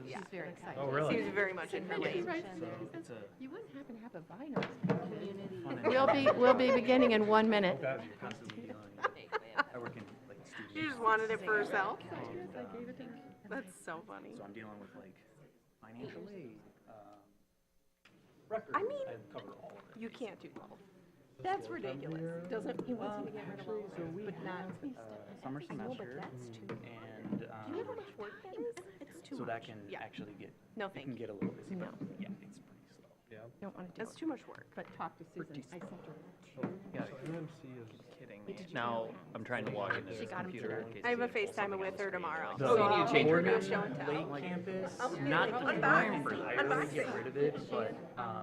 She's very excited. Oh, really? Seems very much in her lane. It's a You wouldn't happen to have a vinyl. We'll be beginning in 1 minute. you're constantly dealing. I work in like She studios. just wanted it for herself. I gave it to her. That's so funny. So I'm dealing with like financial aid, records. I mean, cover all of it. You can't do both. That's ridiculous. Doesn't he wants you to get rid of all of it, but not. Summer semester, and Do you know how much work that is? It's too so much. that can Yeah. actually get No, it thank can you. get a little busy. No. But yeah, it's pretty slow. Yeah. Don't want to do That's it. too much work. But talk to Susan. I sent her. Yeah, UMC is kidding me. Now I'm trying to log into She this got 'em computer. today. in case I have a they pull FaceTime something with on her the screen. tomorrow. The Oh, you need to change Oregon her show and tell. Lake campus, Okay. not the Unbox. time for hire, Unbox get it. rid of it, but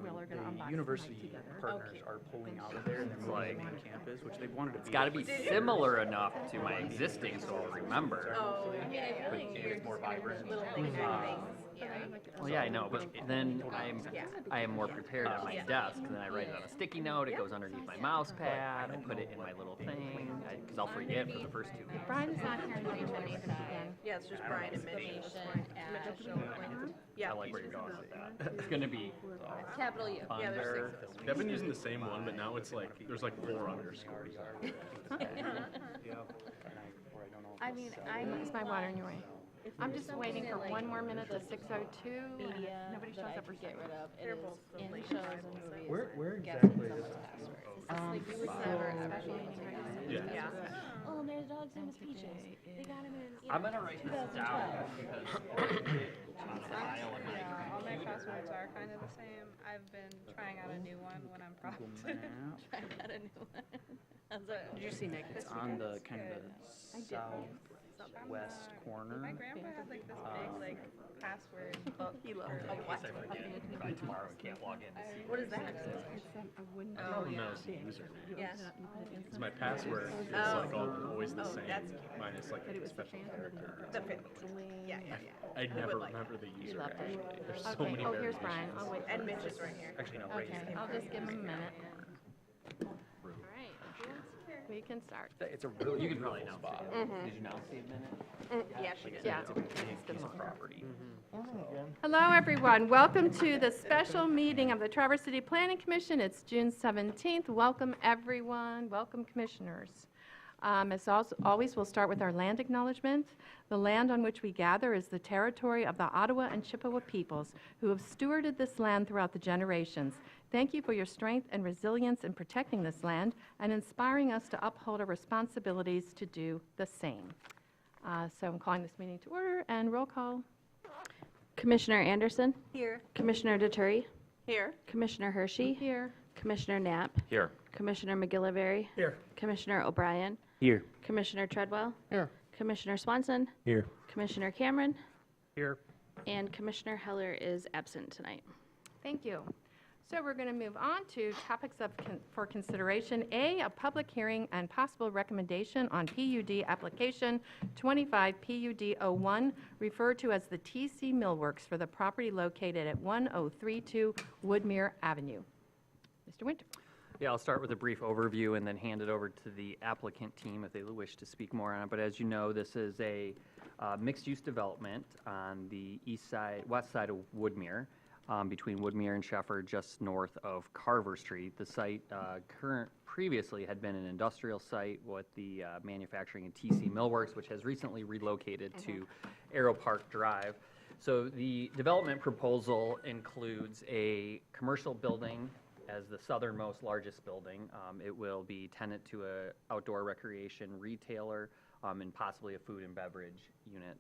Will are gonna unbox the it university together. partners are pulling out of there and they're moving main campus, which they wanted to be. It's got to be similar enough to my existing, so I'll remember. Oh, But it's more vibrant. little things. Well, yeah, I know, but then I am more prepared at my desk. And then I write it on a sticky note. It goes underneath my mouse pad. I put it in my little thing because I'll forget for the first 2 weeks. Brian is not here in 3 minutes again. Yeah, it's just Brian and Mitch. I Yeah. like where you're going with that. It's going to be Capital U. Yeah, there's under. I've been using the same one, but now it's like, there's like 4 underscores. I mean, Is my water in your way? I'm just waiting for 1 more minute to 6:02. media Nobody shows that I up for could get second. rid of. It They're is both in like shows and movies. Where and exactly guessing is someone's passwords. Like you would never a special meeting right now. Yeah. Yeah. Oh, and their dog's name is Peaches. They got him in. I'm going to write this down because All my passwords are kind of the same. I've been trying out a new one when I'm prompted. I got a new one. I was like, Did you see Nick? It's on the kind of the southwest corner. My grandpa had like this big like password Oh, book. he loved in it. case I forget by tomorrow and can't log in to see. What is that? It's a wooden. Oh, yeah. No, it's the username. Yes. Because my password is Oh. like always the Oh, same, that's cute. minus like a special character. The fifth. Yeah, yeah, yeah. I never like- remember the user loved it. actually. There's so Okay, many oh, here's variations. Brian. I'll wait. And Mitch is right here. Actually, no, right Okay, here. I'll just give him a minute. all right. We can start. It's a really You can beautiful probably announce spot. it. Did you announce the minute? Yeah, she did. Yeah. It's a big piece of property. Hello, everyone. Welcome to the special meeting of the Traverse City Planning Commission. It's June 17th. Welcome, everyone. Welcome, commissioners. As always, we'll start with our land acknowledgement. The land on which we gather is the territory of the Ottawa and Chippewa peoples who have stewarded this land throughout the generations. Thank you for your strength and resilience in protecting this land and inspiring us to uphold our responsibilities to do the same. So I'm calling this meeting to order and roll call. Commissioner Anderson, Here. Commissioner Deterry, Here. Commissioner Hershey, Here. Commissioner Knapp, Here. Commissioner McGillivray, Here. Commissioner O'Brien, Here. Commissioner Treadwell, Here. Commissioner Swanson, Here. Commissioner Cameron, Here. and Commissioner Heller is absent tonight. Thank you. So we're going to move on to topics for consideration. A public hearing and possible recommendation on PUD application 25 PUD-01, referred to as the TC Millworks for the property located at 1032 Woodmere Avenue. Mr. Winter. Yeah, I'll start with a brief overview and then hand it over to the applicant team if they wish to speak more on it. But as you know, this is a mixed-use development on the west side of Woodmere, between Woodmere and Shefford, just north of Carver Street. The site previously had been an industrial site with the manufacturing and TC Millworks, which has recently relocated to Aero Park Drive. So the development proposal includes a commercial building as the southernmost largest building. It will be tenant to a outdoor recreation retailer and possibly a food and beverage unit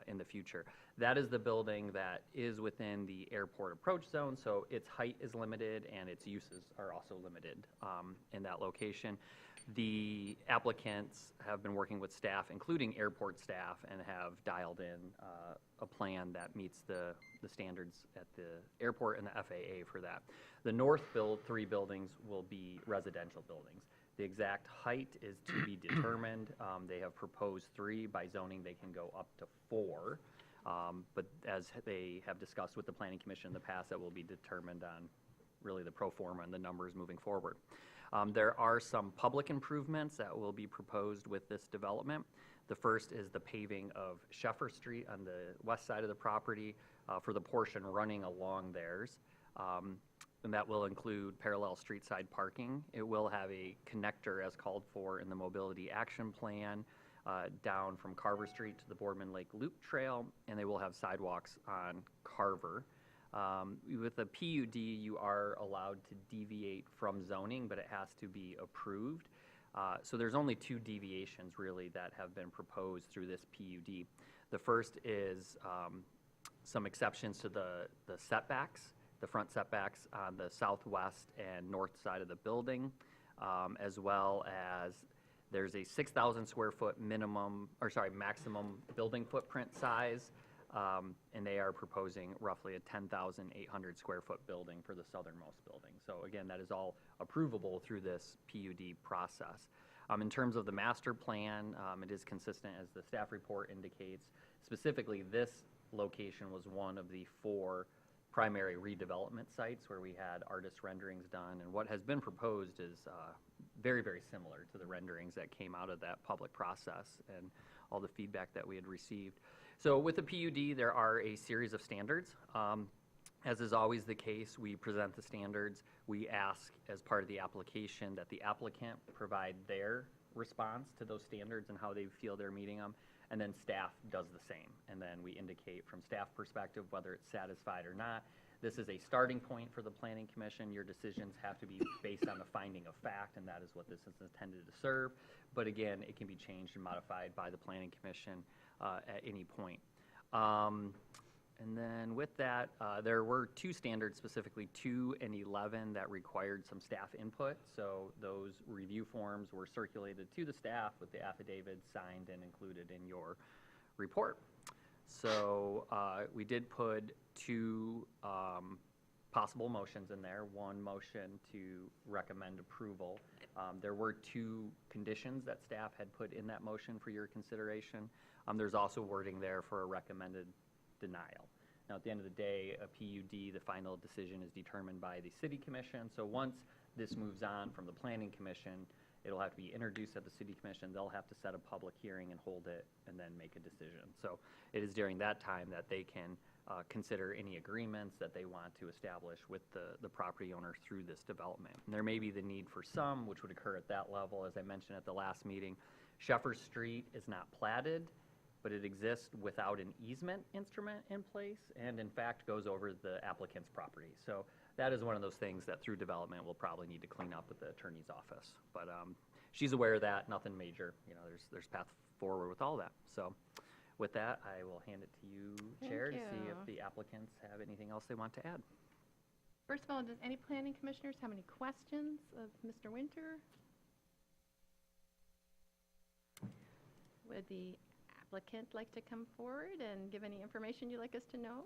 in the future. That is the building that is within the airport approach zone, so its height is limited and its uses are also limited in that location. The applicants have been working with staff, including airport staff, and have dialed in a plan that meets the standards at the airport and the FAA for that. The north 3 buildings will be residential buildings. The exact height is to be determined. They have proposed 3. By zoning, they can go up to 4. But as they have discussed with the Planning Commission in the past, that will be determined on really the pro forma and the numbers moving forward. There are some public improvements that will be proposed with this development. The first is the paving of Sheffer Street on the west side of the property for the portion running along theirs. And that will include parallel street side parking. It will have a connector as called for in the Mobility Action Plan down from Carver Street to the Boardman Lake Loop Trail, and they will have sidewalks on Carver. With a PUD, you are allowed to deviate from zoning, but it has to be approved. So there's only 2 deviations really that have been proposed through this PUD. The first is some exceptions to the setbacks, the front setbacks on the southwest and north side of the building, as well as there's a 6,000 square foot maximum building footprint size, and they are proposing roughly a 10,800 square foot building for the southernmost building. So again, that is all approvable through this PUD process. In terms of the master plan, it is consistent as the staff report indicates. Specifically, this location was one of the 4 primary redevelopment sites where we had artist renderings done, and what has been proposed is very, very similar to the renderings that came out of that public process and all the feedback that we had received. So with the PUD, there are a series of standards. As is always the case, we present the standards. We ask as part of the application that the applicant provide their response to those standards and how they feel they're meeting them, and then staff does the same. And then we indicate from staff perspective whether it's satisfied or not. This is a starting point for the Planning Commission. Your decisions have to be based on the finding of fact, and that is what this is intended to serve. But again, it can be changed and modified by the Planning Commission at any point. And then with that, there were 2 standards, specifically 2 and 11, that required some staff input. So those review forms were circulated to the staff with the affidavits signed and included in your report. So we did put 2 possible motions in there. One motion to recommend approval. There were 2 conditions that staff had put in that motion for your consideration. There's also wording there for a recommended denial. Now, at the end of the day, a PUD, the final decision is determined by the City Commission. So once this moves on from the Planning Commission, it'll have to be introduced at the City Commission. They'll have to set a public hearing and hold it and then make a decision. So it is during that time that they can consider any agreements that they want to establish with the property owner through this development. And there may be the need for some, which would occur at that level. As I mentioned at the last meeting, Sheffer Street is not platted, but it exists without an easement instrument in place, and in fact goes over the applicant's property. So that is one of those things that through development we'll probably need to clean up with the attorney's office. But she's aware of that, nothing major. You know, there's path forward with all that. So with that, I will hand it to you, Chair, to see if the applicants have anything else they want to add. First of all, does any planning commissioners have any questions of Mr. Winter? Would the applicant like to come forward and give any information you'd like us to know?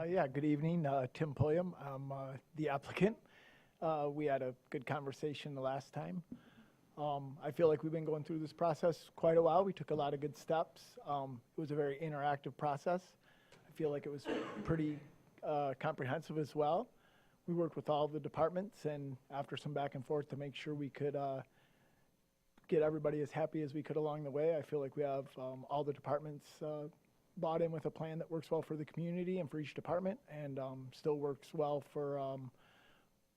Yeah, good evening. Tim Pulliam. I'm the applicant. We had a good conversation the last time. I feel like we've been going through this process quite a while. We took a lot of good steps. It was a very interactive process. I feel like it was pretty comprehensive as well. We worked with all the departments and after some back and forth to make sure we could get everybody as happy as we could along the way. I feel like we have all the departments bought in with a plan that works well for the community and for each department, and still works well for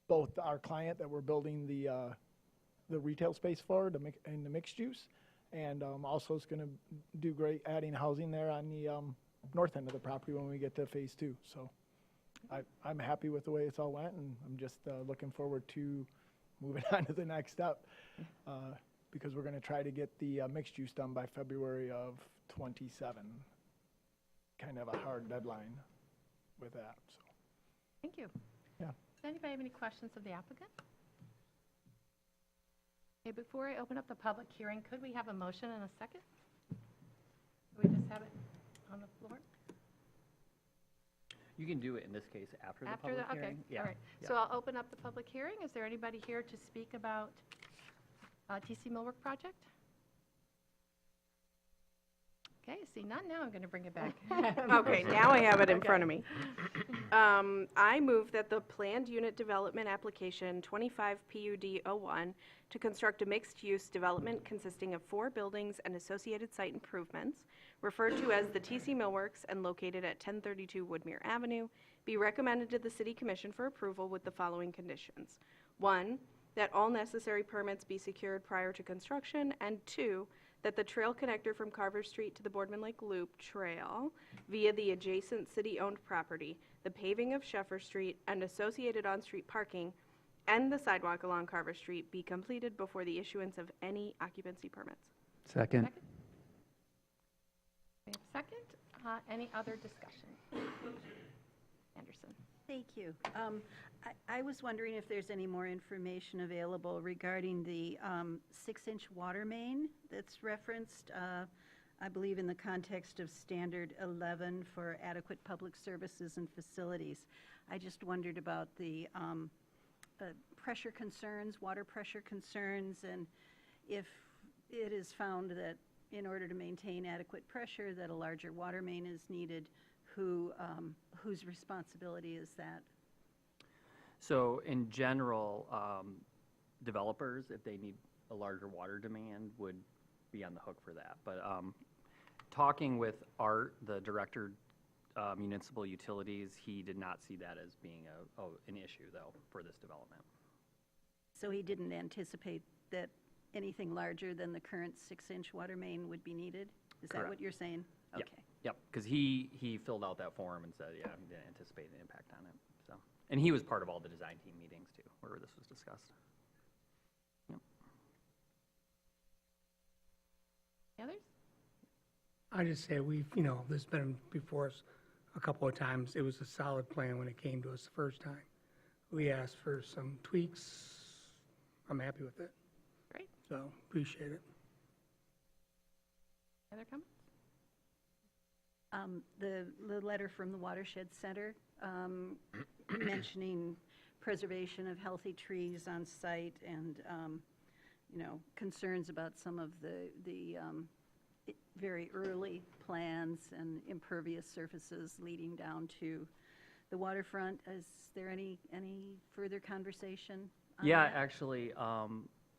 both our client that we're building the retail space for in the mixed use, and also it's going to do great adding housing there on the north end of the property when we get to phase 2. So I'm happy with the way it's all went, and I'm just looking forward to moving on to the next step. Because we're going to try to get the mixed use done by February of 27. Kind of a hard deadline with that. So. Thank you. Yeah. Does anybody have any questions of the applicant? Okay, before I open up the public hearing, could we have a motion and a second? We just have it on the floor? You can do it in this case after the public hearing. Okay, all right. Yeah. So I'll open up the public hearing. Is there anybody here to speak about TC Millwork project? Okay, see none. Now I'm going to bring it back. Okay, now I have it in front of me. I move that the planned unit development application 25 PUD 01 to construct a mixed-use development consisting of 4 buildings and associated site improvements, referred to as the TC Millworks and located at 1032 Woodmere Avenue, be recommended to the City Commission for approval with the following conditions. 1, that all necessary permits be secured prior to construction, and 2, that the trail connector from Carver Street to the Boardman Lake Loop Trail via the adjacent city-owned property, the paving of Sheffer Street, and associated on-street parking, and the sidewalk along Carver Street be completed before the issuance of any occupancy permits. Second. We have a second. Any other discussion? Anderson. Thank you. I was wondering if there's any more information available regarding the 6-inch water main that's referenced, I believe, in the context of Standard 11 for adequate public services and facilities. I just wondered about the pressure concerns, water pressure concerns, and if it is found that in order to maintain adequate pressure that a larger water main is needed, whose responsibility is that? So in general, developers, if they need a larger water demand, would be on the hook for that. But talking with Art, the director, municipal utilities, he did not see that as being an issue, though, for this development. So he didn't anticipate that anything larger than the current 6-inch water main would be needed? Is that what Correct. you're saying? Yep. Okay. Yep, because he filled out that form and said, yeah, he didn't anticipate an impact on it, so. And he was part of all the design team meetings, too, where this was discussed. Yep. Others? I just say this has been before us a couple of times. It was a solid plan when it came to us the first time. We asked for some tweaks. I'm happy with it. Great. So appreciate it. Other comments? The letter from the Watershed Center mentioning preservation of healthy trees on site and, concerns about some of the very early plans and impervious surfaces leading down to the waterfront. Is there any further conversation on Yeah, that? actually,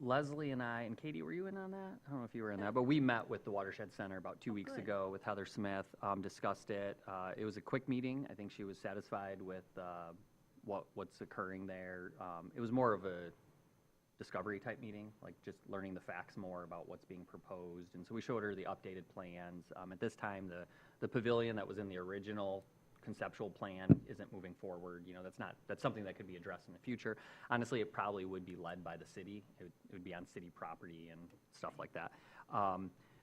Leslie and I, and Katie, were you in on that? I don't know if you were in that, but we met with the Watershed Center about 2 weeks good. ago with Heather Smith, discussed it. It was a quick meeting. I think she was satisfied with what's occurring there. It was more of a discovery type meeting, like just learning the facts more about what's being proposed. And so we showed her the updated plans. At this time, the pavilion that was in the original conceptual plan isn't moving forward. That's something that could be addressed in the future. Honestly, it probably would be led by the city. It would be on city property and stuff like that.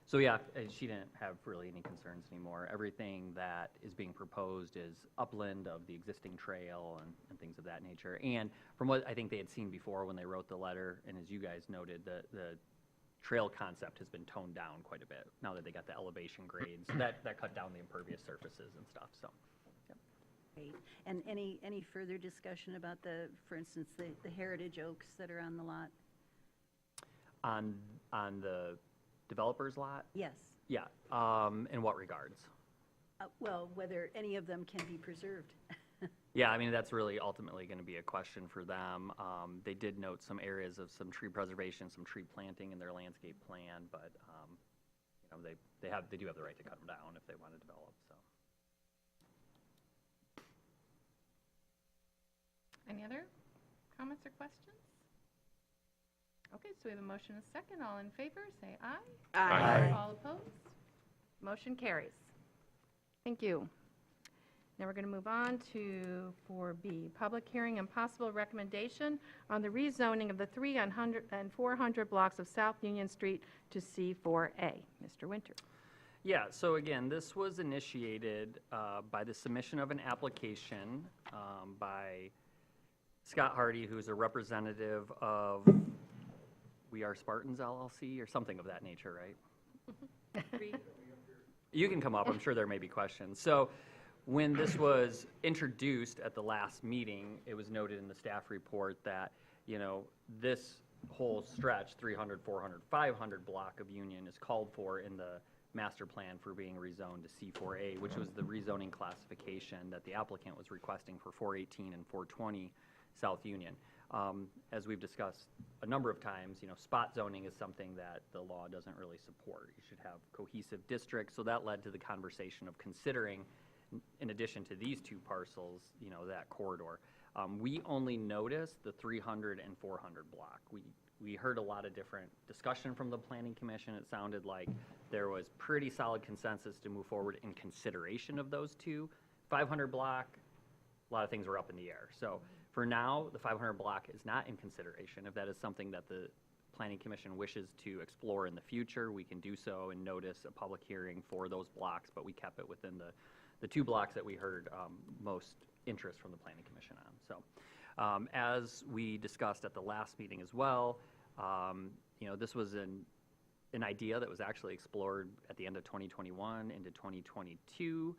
So yeah, she didn't have really any concerns anymore. Everything that is being proposed is upland of the existing trail and things of that nature. And from what I think they had seen before when they wrote the letter, and as you guys noted, the trail concept has been toned down quite a bit now that they got the elevation grades. That cut down the impervious surfaces and stuff, so. Great. And any further discussion about for instance, the heritage oaks that are on the lot? On the developer's lot? Yes. Yeah, in what regards? Well, whether any of them can be preserved. Yeah, I mean, that's really ultimately going to be a question for them. They did note some areas of some tree preservation, some tree planting in their landscape plan, but, they do have the right to cut them down if they want to develop, so. Any other comments or questions? Okay, so we have a motion and a second. All in favor, say aye. Aye. All opposed? Motion carries. Thank you. Now we're going to move on to 4B, public hearing and possible recommendation on the rezoning of the 300 and 400 blocks of South Union Street to C4A. Mr. Winter. Yeah, so again, this was initiated by the submission of an application by Scott Hardy, who's a representative of We Are Spartans LLC or something of that nature, right? You can come up. I'm sure there may be questions. So when this was introduced at the last meeting, it was noted in the staff report that, this whole stretch, 300, 400, 500 block of Union is called for in the master plan for being rezoned to C4A, which was the rezoning classification that the applicant was requesting for 418 and 420 South Union. As we've discussed a number of times, spot zoning is something that the law doesn't really support. You should have cohesive districts, so that led to the conversation of considering, in addition to these two parcels, that corridor. We only noticed the 300 and 400 block. We heard a lot of different discussion from the Planning Commission. It sounded like there was pretty solid consensus to move forward in consideration of those two. 500 block, a lot of things were up in the air. So for now, the 500 block is not in consideration. If that is something that the Planning Commission wishes to explore in the future, we can do so and notice a public hearing for those blocks, but we kept it within the two blocks that we heard most interest from the Planning Commission on. So as we discussed at the last meeting as well, this was an idea that was actually explored at the end of 2021 into 2022.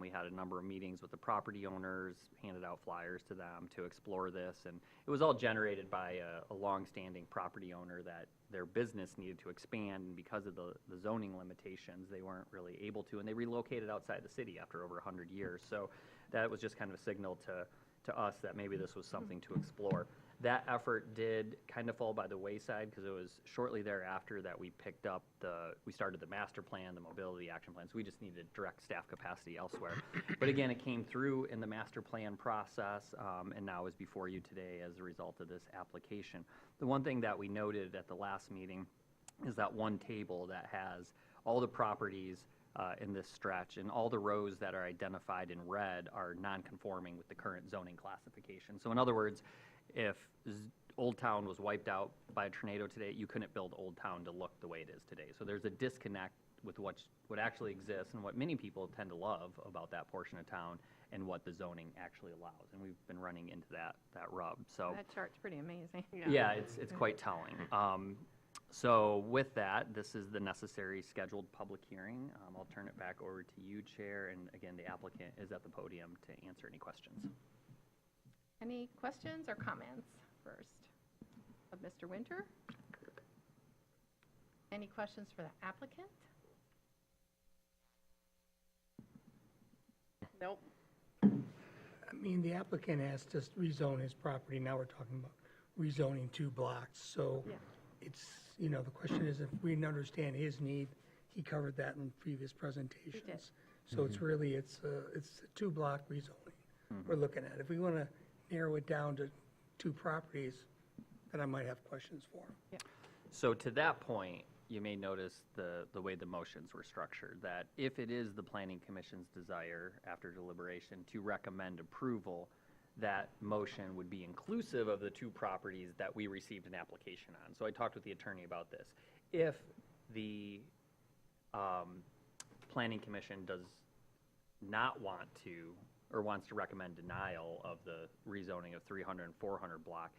We had a number of meetings with the property owners, handed out flyers to them to explore this, and it was all generated by a long-standing property owner that their business needed to expand, and because of the zoning limitations, they weren't really able to, and they relocated outside the city after over 100 years. So that was just kind of a signal to us that maybe this was something to explore. That effort did kind of fall by the wayside because it was shortly thereafter that we we started the master plan, the mobility action plan, so we just needed direct staff capacity elsewhere. But again, it came through in the master plan process, and now is before you today as a result of this application. The one thing that we noted at the last meeting is that one table that has all the properties in this stretch, and all the rows that are identified in red are non-conforming with the current zoning classification. So in other words, if Old Town was wiped out by a tornado today, you couldn't build Old Town to look the way it is today. So there's a disconnect with what actually exists and what many people tend to love about that portion of town and what the zoning actually allows. And we've been running into that rub. So That chart's pretty amazing. yeah, it's quite telling. So with that, this is the necessary scheduled public hearing. I'll turn it back over to you, Chair, and again, the applicant is at the podium to answer any questions. Any questions or comments first of Mr. Winter? Any questions for the applicant? Nope. I mean, the applicant asked us to rezone his property. Now we're talking about rezoning 2 blocks. So Yeah. it's, the question is if we understand his need, he covered that in previous presentations. So it's really, it's a 2-block rezoning we're looking at. If we want to narrow it down to 2 properties, then I might have questions for him. So to that point, you may notice the way the motions were structured, that if it is the Planning Commission's desire after deliberation to recommend approval, that motion would be inclusive of the 2 properties that we received an application on. So I talked with the attorney about this. If the Planning Commission does not want to, or wants to recommend denial of the rezoning of 300 and 400 block,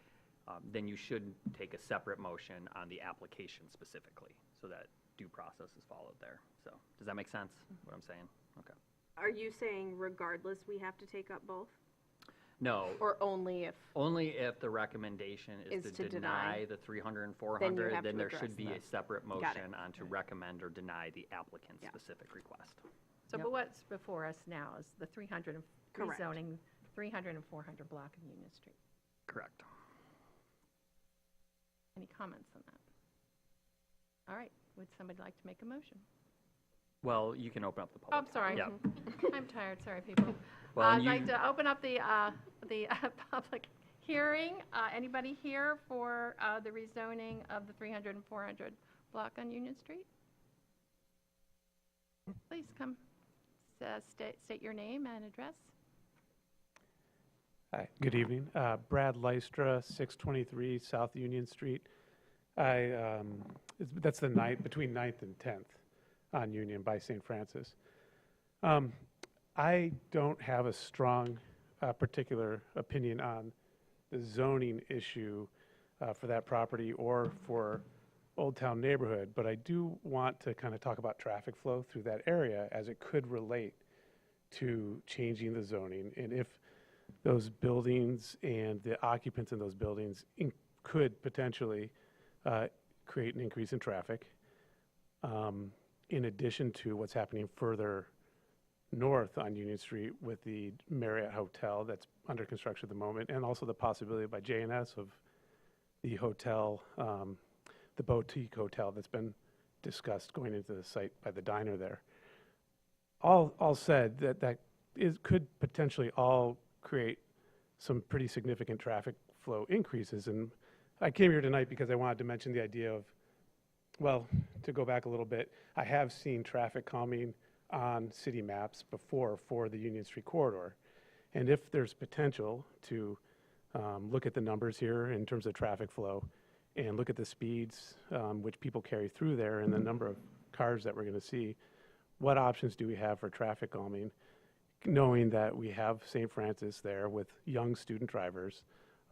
then you should take a separate motion on the application specifically, so that due process is followed there. So, does that make sense, what I'm saying? Okay. Are you saying regardless we have to take up both? No, Or only if? only if the recommendation is Is to to deny deny. the 300 and Then 400, you have then to there address should be a this. separate Got it. motion on to recommend or deny the applicant's Yeah. specific request. So, but what's before us now is the 300 and Correct. rezoning 300 and 400 block of Union Street. Correct. Any comments on that? All right, would somebody like to make a motion? Well, you can open up the Oh, public. I'm sorry. Yeah. I'm tired, sorry, people. Well, I'd you- like to open up the public hearing. Anybody here for the rezoning of the 300 and 400 block on Union Street? Please come, state your name and address. Hi, good evening. Brad Lystra, 623 South Union Street. That's the night between 9th and 10th on Union by St. Francis. I don't have a strong particular opinion on the zoning issue for that property or for Old Town neighborhood, but I do want to kind of talk about traffic flow through that area as it could relate to changing the zoning, and if those buildings and the occupants in those buildings could potentially create an increase in traffic. in addition to what's happening further north on Union Street with the Marriott Hotel that's under construction at the moment, and also the possibility by J&S of the hotel, the boutique hotel that's been discussed going into the site by the diner there. All said, that could potentially all create some pretty significant traffic flow increases. And I came here tonight because I wanted to mention the idea of, well, to go back a little bit, I have seen traffic calming on city maps before for the Union Street corridor. And if there's potential to look at the numbers here in terms of traffic flow and look at the speeds which people carry through there and the number of cars that we're going to see, what options do we have for traffic calming, knowing that we have St. Francis there with young student drivers,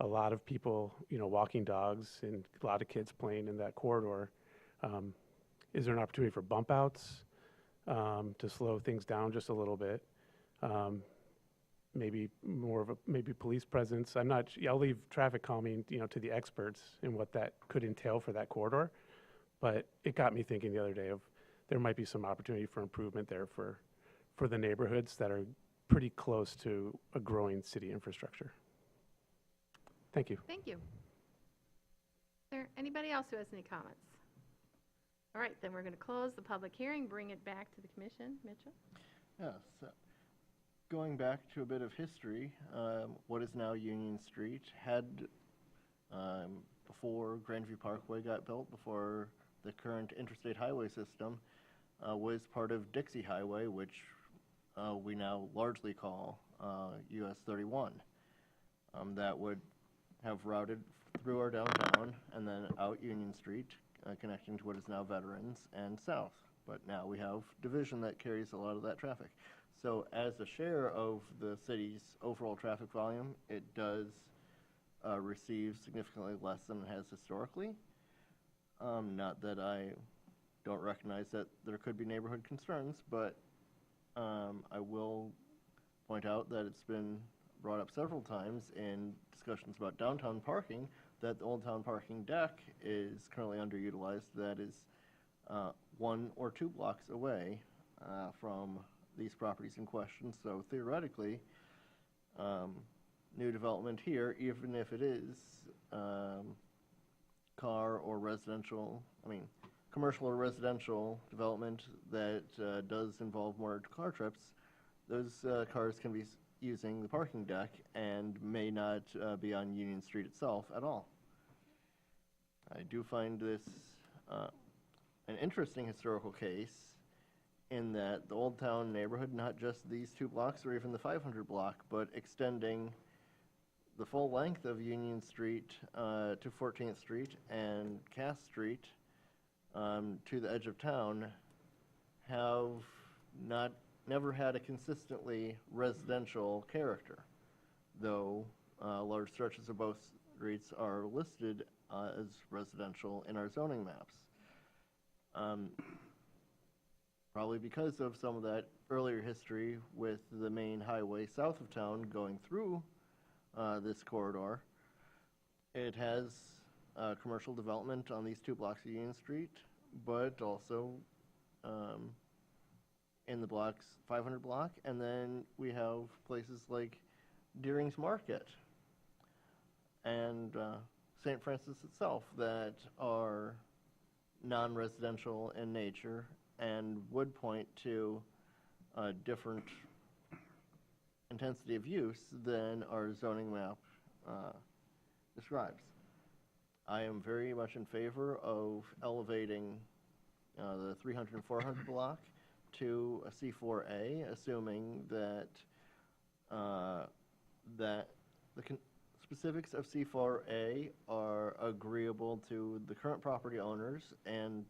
a lot of people, walking dogs, and a lot of kids playing in that corridor. Is there an opportunity for bump outs to slow things down just a little bit? Maybe more of maybe police presence. I'll leave traffic calming, to the experts and what that could entail for that corridor. But it got me thinking the other day of there might be some opportunity for improvement there for the neighborhoods that are pretty close to a growing city infrastructure. Thank you. Thank you. Is there anybody else who has any comments? All right, then we're going to close the public hearing, bring it back to the commission. Mitchell? Yes. Going back to a bit of history, what is now Union Street had, before Grandview Parkway got built, before the current interstate highway system, was part of Dixie Highway, which we now largely call US 31. That would have routed through our downtown and then out Union Street, connecting to what is now Veterans and south. But now we have Division that carries a lot of that traffic. So as a share of the city's overall traffic volume, it does receive significantly less than it has historically. Not that I don't recognize that there could be neighborhood concerns, but I will point out that it's been brought up several times in discussions about downtown parking that the Old Town Parking deck is currently underutilized. That is 1 or 2 blocks away from these properties in question. So theoretically, new development here, even if it is car or residential, commercial or residential development that does involve more car trips, those cars can be using the parking deck and may not be on Union Street itself at all. I do find this an interesting historical case in that the Old Town neighborhood, not just these 2 blocks or even the 500 block, but extending the full length of Union Street to 14th Street and Cass Street to the edge of town, have never had a consistently residential character, though large stretches of both streets are listed as residential in our zoning maps. Probably because of some of that earlier history with the main highway south of town going through this corridor, it has commercial development on these 2 blocks of Union Street, but also in the blocks 500 block, and then we have places like Deering's Market and St. Francis itself that are non-residential in nature and would point to a different intensity of use than our zoning map describes. I am very much in favor of elevating the 300 and 400 block to a C4A, assuming that that the specifics of C4A are agreeable to the current property owners, and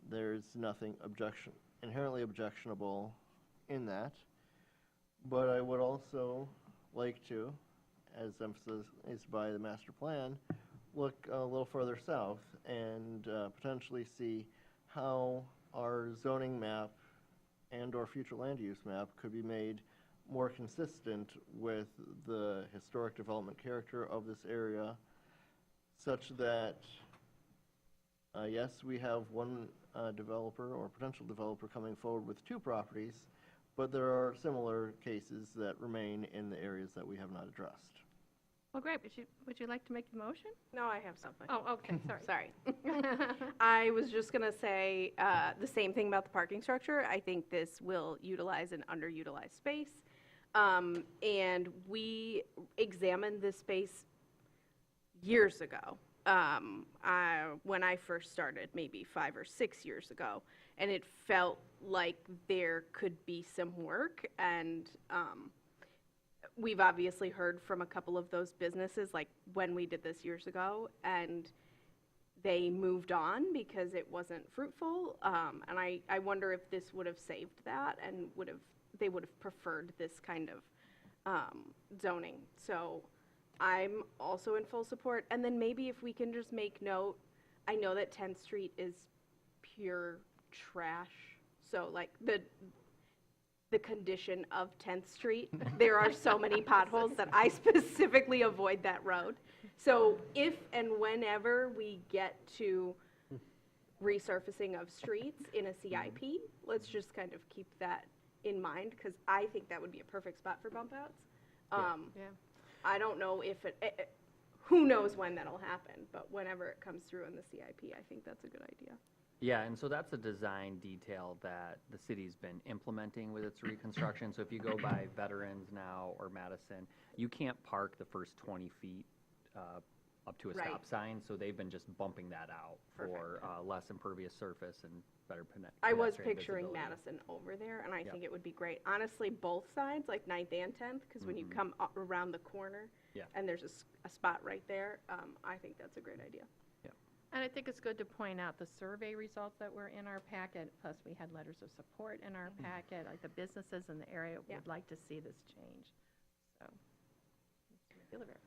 there's nothing inherently objectionable in that. But I would also like to, as emphasized by the master plan, look a little further south and potentially see how our zoning map and or future land use map could be made more consistent with the historic development character of this area, such that yes, we have one developer or potential developer coming forward with 2 properties, but there are similar cases that remain in the areas that we have not addressed. Well, great. Would you like to make the motion? No, I have something. Oh, okay, sorry. Sorry. I was just going to say the same thing about the parking structure. I think this will utilize an underutilized space. And we examined this space years ago, when I first started, maybe 5 or 6 years ago. And it felt like there could be some work. And we've obviously heard from a couple of those businesses, like when we did this years ago, and they moved on because it wasn't fruitful. And I wonder if this would have saved that and they would have preferred this kind of zoning. So I'm also in full support. And then maybe if we can just make note, I know that 10th Street is pure trash. So like the condition of 10th Street. There are so many potholes that I specifically avoid that road. So if and whenever we get to resurfacing of streets in a CIP, let's just kind of keep that in mind, because I think that would be a perfect spot for bump outs. Yeah. I don't know if who knows when that'll happen, but whenever it comes through in the CIP, I think that's a good idea. Yeah, and so that's a design detail that the city's been implementing with its reconstruction. So if you go by Veterans now or Madison, you can't park the first 20 feet up to a Right. stop sign. So they've been just bumping that out for less impervious surface and better I was pedestrian picturing visibility. Madison over there, and I Yep. think it would be great. Honestly, both sides, like 9th and 10th, because when you come around the corner Yeah. and there's a spot right there, I think that's a great idea. And I think it's good to point out the survey results that were in our packet, plus we had letters of support in our packet, like the businesses in the area Yeah. would like to see this change. So, Mr. Gilliver.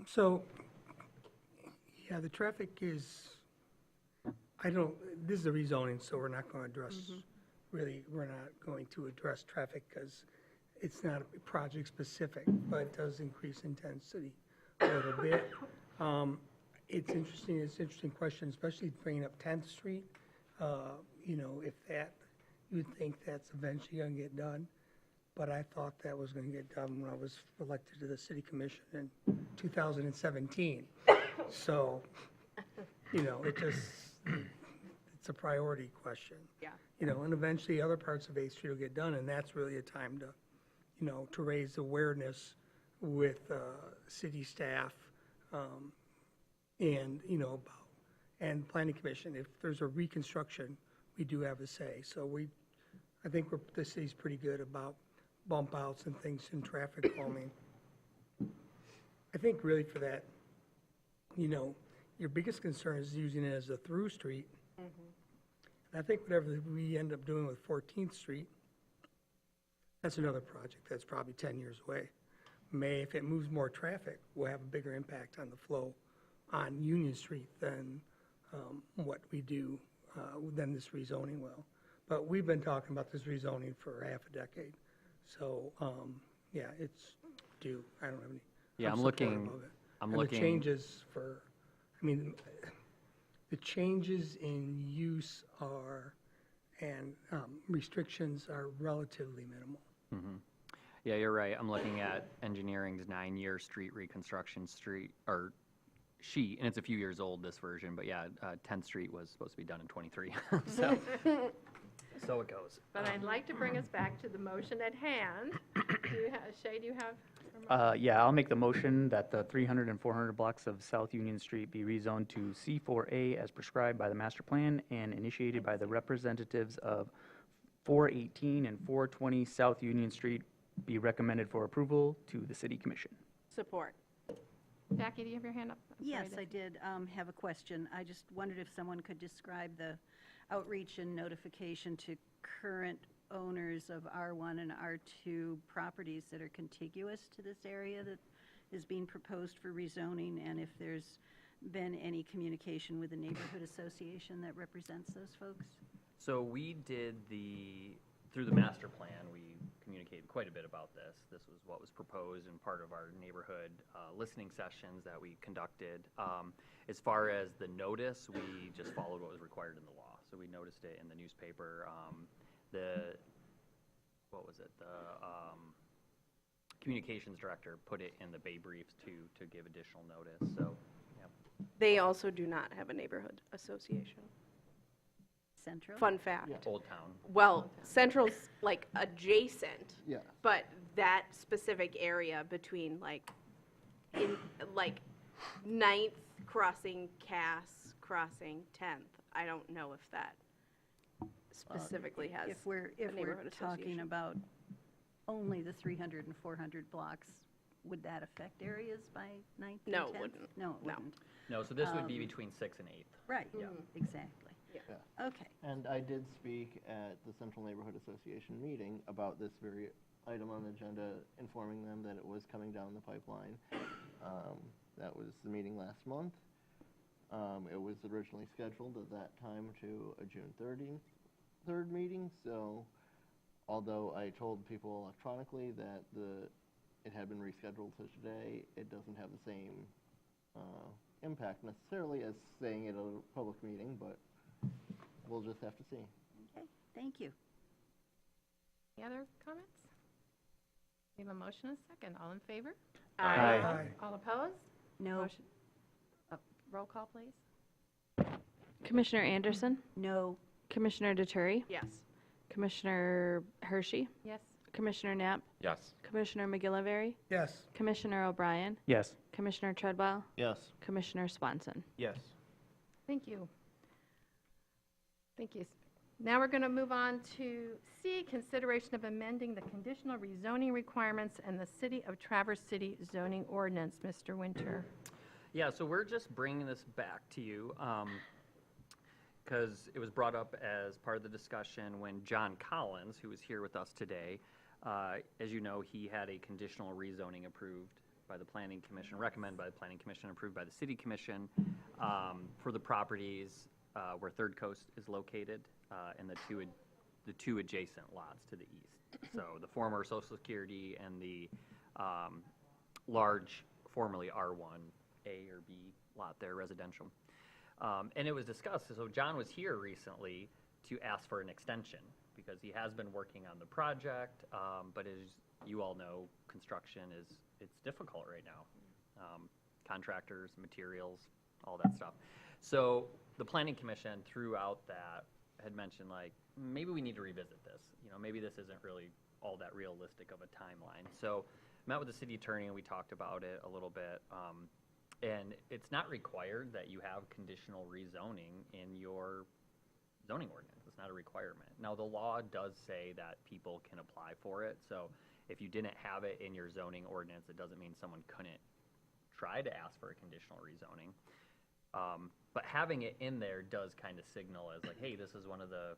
So, yeah, the traffic is, this is a rezoning, so we're not going to address, really, we're not going to address traffic because it's not project specific, but it does increase intensity a little bit. It's an interesting question, especially bringing up 10th Street. If you would think that's eventually going to get done. But I thought that was going to get done when I was elected to the city commission in 2017. So, it's a priority question. Yeah. And eventually other parts of 8th Street will get done, and that's really a time to raise awareness with city staff, and planning commission. If there's a reconstruction, we do have a say. So I think the city's pretty good about bump outs and things in traffic calming. I think really for that, your biggest concern is using it as a through street. And I think whatever we end up doing with 14th Street, that's another project that's probably 10 years away. If it moves more traffic, will have a bigger impact on the flow on Union Street than what we do, than this rezoning will. But we've been talking about this rezoning for half a decade. So, it's due. I don't have any. Yeah, I'm supportive looking- of it. I'm And looking- the changes the changes in use and restrictions are relatively minimal. Yeah, you're right. I'm looking at engineering's 9-year street reconstruction sheet, and it's a few years old, this version, but yeah, 10th Street was supposed to be done in 23. So it goes. But I'd like to bring us back to the motion at hand. Shay, do you have? Yeah, I'll make the motion that the 300 and 400 blocks of South Union Street be rezoned to C4A as prescribed by the master plan and initiated by the representatives of 418 and 420 South Union Street be recommended for approval to the city commission. Support. Jackie, do you have your hand up? I'm sorry, Yes, I did have a question. I just wondered if someone could describe the outreach and notification to current owners of R1 and R2 properties that are contiguous to this area that is being proposed for rezoning, and if there's been any communication with the neighborhood association that represents those folks? So we did through the master plan, we communicated quite a bit about this. This was what was proposed in part of our neighborhood listening sessions that we conducted. As far as the notice, we just followed what was required in the law. so we noticed it in the newspaper. What was it? The communications director put it in the Bay Briefs to give additional notice, so, yeah. They also do not have a neighborhood association. Central? Fun fact. Old Town. Well, Central's like adjacent, Yeah. but that specific area between like, in, like 9th crossing, Cass crossing, 10th, I don't know if that specifically has If we're a neighborhood talking association. about only the 300 and 400 blocks, would that affect areas by 9th and 10th? No, it wouldn't. No, it No. wouldn't. No, so this would be between 6th and 8th. Right, Yeah. exactly. Yeah. Okay. And I did speak at the Central Neighborhood Association meeting about this very item on the agenda, informing them that it was coming down the pipeline. That was the meeting last month. It was originally scheduled at that time to a June 3rd meeting, so although I told people electronically that it had been rescheduled to today, it doesn't have the same impact necessarily as saying it at a public meeting, but we'll just have to see. Okay, thank you. Any other comments? We have a motion and a second. All in favor? Aye. All opposed? No. Motion- Roll call, please. Commissioner Anderson, No. Commissioner Detturi, Yes. Commissioner Hershey, Yes. Commissioner Knapp, Yes. Commissioner McGillivray, Yes. Commissioner O'Brien, Yes. Commissioner Treadwell, Yes. Commissioner Swanson. Yes. Thank you. Thank you. Now we're going to move on to C, consideration of amending the conditional rezoning requirements and the City of Traverse City zoning ordinance. Mr. Winter. Yeah, so we're just bringing this back to you because it was brought up as part of the discussion when John Collins, who is here with us today, as you know, he had a conditional rezoning approved by the Planning Commission, recommended by the Planning Commission, approved by the City Commission for the properties where Third Coast is located and the two adjacent lots to the east. So the former Social Security and the large, formerly R1 A or B lot there, residential. And it was discussed, so John was here recently to ask for an extension because he has been working on the project, but as you all know, construction it's difficult right now. Contractors, materials, all that stuff. So the Planning Commission throughout that had mentioned like, maybe we need to revisit this. You know, maybe this isn't really all that realistic of a timeline. So met with the city attorney and we talked about it a little bit. And it's not required that you have conditional rezoning in your zoning ordinance. It's not a requirement. Now, the law does say that people can apply for it. So if you didn't have it in your zoning ordinance, it doesn't mean someone couldn't try to ask for a conditional rezoning. But having it in there does kind of signal as like, hey, this is one of the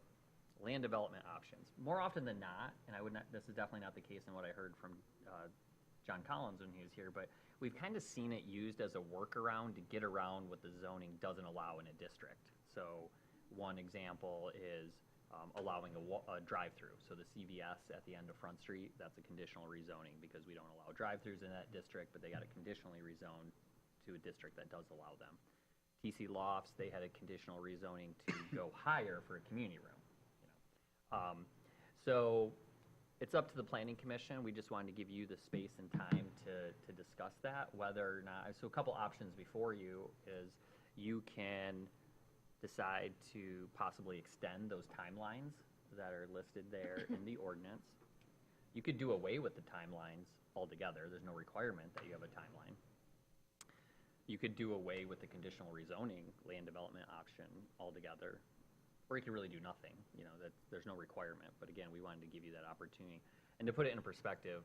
land development options. More often than not, and this is definitely not the case in what I heard from John Collins when he was here, but we've kind of seen it used as a workaround to get around what the zoning doesn't allow in a district. So one example is allowing a drive-through. So the CVS at the end of Front Street, that's a conditional rezoning because we don't allow drive-throughs in that district, but they got to conditionally rezone to a district that does allow them. TC Lofts, they had a conditional rezoning to go higher for a community room. You know. So it's up to the Planning Commission. We just wanted to give you the space and time to discuss that, whether or not, so a couple options before you is you can decide to possibly extend those timelines that are listed there in the ordinance. You could do away with the timelines altogether. There's no requirement that you have a timeline. You could do away with the conditional rezoning land development option altogether, or you could really do nothing. You know, there's no requirement. But again, we wanted to give you that opportunity. And to put it in perspective,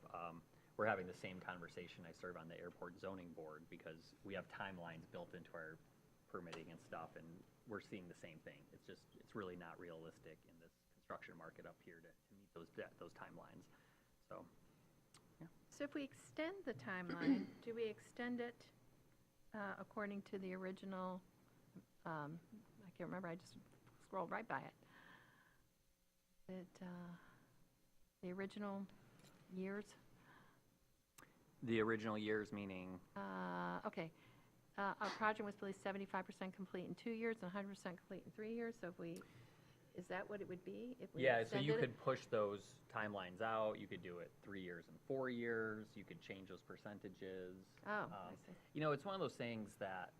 we're having the same conversation. I serve on the airport zoning board because we have timelines built into our permitting and stuff, and we're seeing the same thing. It's really not realistic in this construction market up here to meet those timelines. So, yeah. So if we extend the timeline, do we extend it according to the original, I can't remember, I just scrolled right by it. The original years? The original years meaning? Okay. Our project was believed 75% complete in 2 years and 100% complete in 3 years. So if we Is that what it would be if we Yeah, so extended you it? could push those timelines out, you could do it 3 years and 4 years, you could change those percentages. Oh, I see. You know, it's one of those things that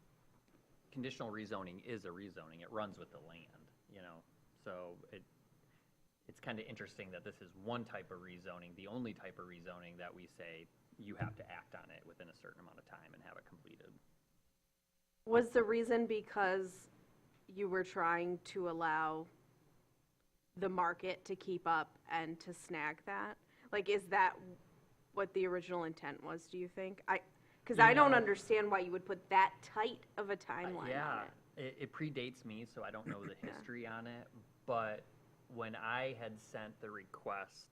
conditional rezoning is a rezoning, it runs with the land, you know? So it's kind of interesting that this is one type of rezoning, the only type of rezoning that we say you have to act on it within a certain amount of time and have it completed. Was the reason because you were trying to allow the market to keep up and to snag that? Like, is that what the original intent was, do you think? Because I don't understand why you would put that tight of a timeline Yeah, on it. it predates me, so I don't know the history on it, but when I had sent the request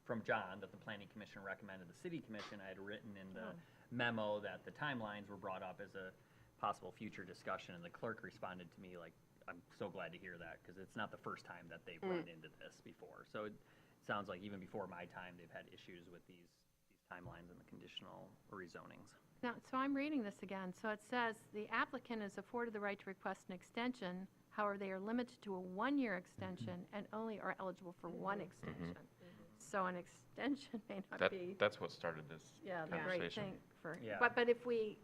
from John that the Planning Commission recommended the City Commission, I had written in the memo that the timelines were brought up as a possible future discussion, and the clerk responded to me like, I'm so glad to hear that, because it's not the first time that they've run into this before. So it sounds like even before my time, they've had issues with these timelines and the conditional rezonings. Now, so I'm reading this again. So it says, the applicant is afforded the right to request an extension. However, they are limited to a one-year extension and only are eligible for one extension. So an extension may not be, That's what started this yeah, the great conversation. thing for, Yeah. but if we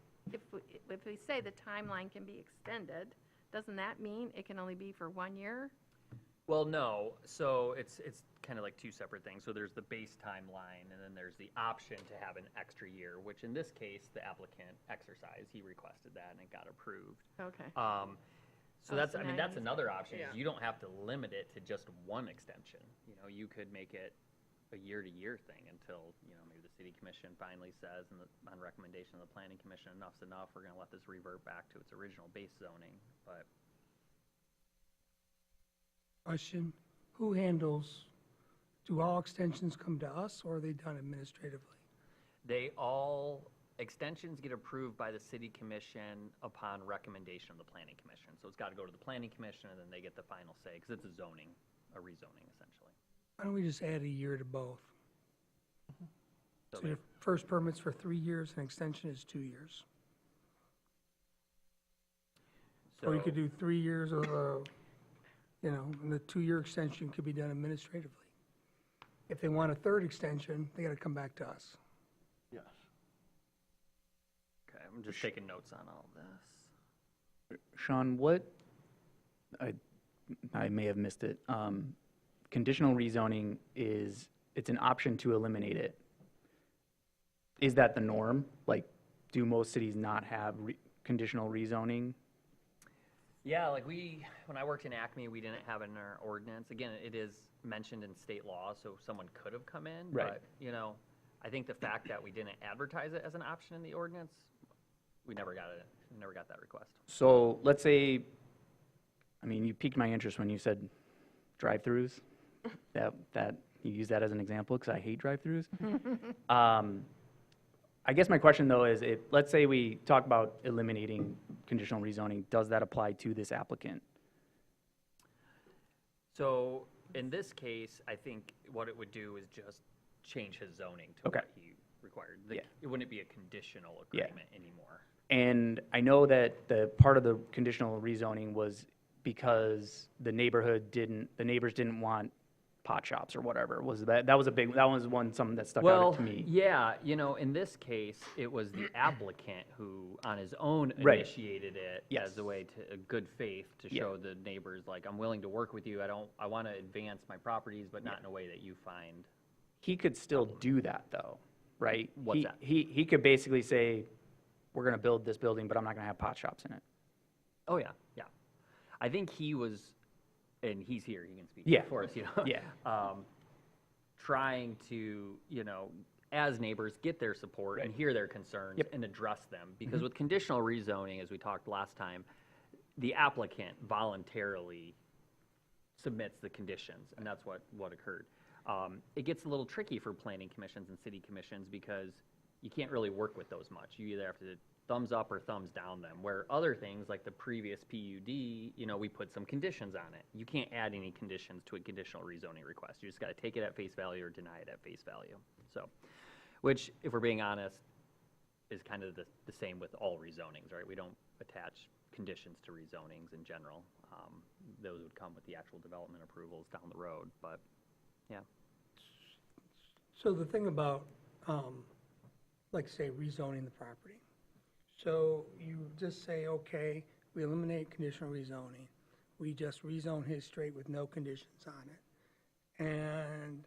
say the timeline can be extended, doesn't that mean it can only be for 1 year? Well, no, so it's kind of like two separate things. So there's the base timeline, and then there's the option to have an extra year, which in this case, the applicant exercised. He requested that, and it got approved. Okay. So Oh, that's, so I mean, now that's he's- another option, yeah. is you don't have to limit it to just one extension. You know, you could make it a year-to-year thing until, you know, maybe the City Commission finally says, and on recommendation of the Planning Commission, enough's enough, we're gonna let this revert back to its original base zoning, but Question, who handles, do all extensions come to us, or are they done administratively? extensions get approved by the City Commission upon recommendation of the Planning Commission. So it's gotta go to the Planning Commission, and then they get the final say, because it's a rezoning, essentially. Why don't we just add a year to both? So So your first permit's for 3 years, and extension is 2 years. Or you could do 3 years of, and the 2-year extension could be done administratively. If they want a third extension, they gotta come back to us. Yes. Okay, I'm just taking notes on all of this. Sean, I may have missed it. Conditional rezoning it's an option to eliminate it. Is that the norm? Like, do most cities not have conditional rezoning? Yeah, like when I worked in Acme, we didn't have it in our ordinance. Again, it is mentioned in state law, so someone could have come in. Right. But, I think the fact that we didn't advertise it as an option in the ordinance, we never got that request. So let's say, you piqued my interest when you said drive-throughs. That you use that as an example because I hate drive-throughs. I guess my question though is, let's say we talk about eliminating conditional rezoning, does that apply to this applicant? So in this case, I think what it would do is just change his zoning to Okay. what he required. Yeah. It wouldn't be a conditional Yeah. agreement anymore. And I know that the part of the conditional rezoning was because the neighbors didn't want pot shops or whatever. That was something that stuck out to me. Yeah, in this case, it was the applicant who, on his own, Right. initiated it Yes. as a way to, a good faith to Yeah. show the neighbors, like, I'm willing to work with you, I want to advance my properties, but not in a way that you find. He could still do that though, right? What's that? He could basically say, we're gonna build this building, but I'm not gonna have pot shops in it. Oh, yeah, yeah. I think he was, and he's here, he can speak Yeah. for us, Yeah. trying to, as neighbors, get their support and Right. hear their concerns Yep. and address them. Because with conditional rezoning, as we talked last time, the applicant voluntarily submits the conditions, and that's what occurred. It gets a little tricky for planning commissions and city commissions because you can't really work with those much. You either have to thumbs up or thumbs down them, where other things like the previous PUD, we put some conditions on it. You can't add any conditions to a conditional rezoning request. You just gotta take it at face value or deny it at face value. So, which, if we're being honest, is kind of the same with all rezonings, right? We don't attach conditions to rezonings in general. Those would come with the actual development approvals down the road, but, yeah. So the thing about, like say rezoning the property. So you just say, okay, we eliminate conditional rezoning. We just rezone his straight with no conditions on it. And,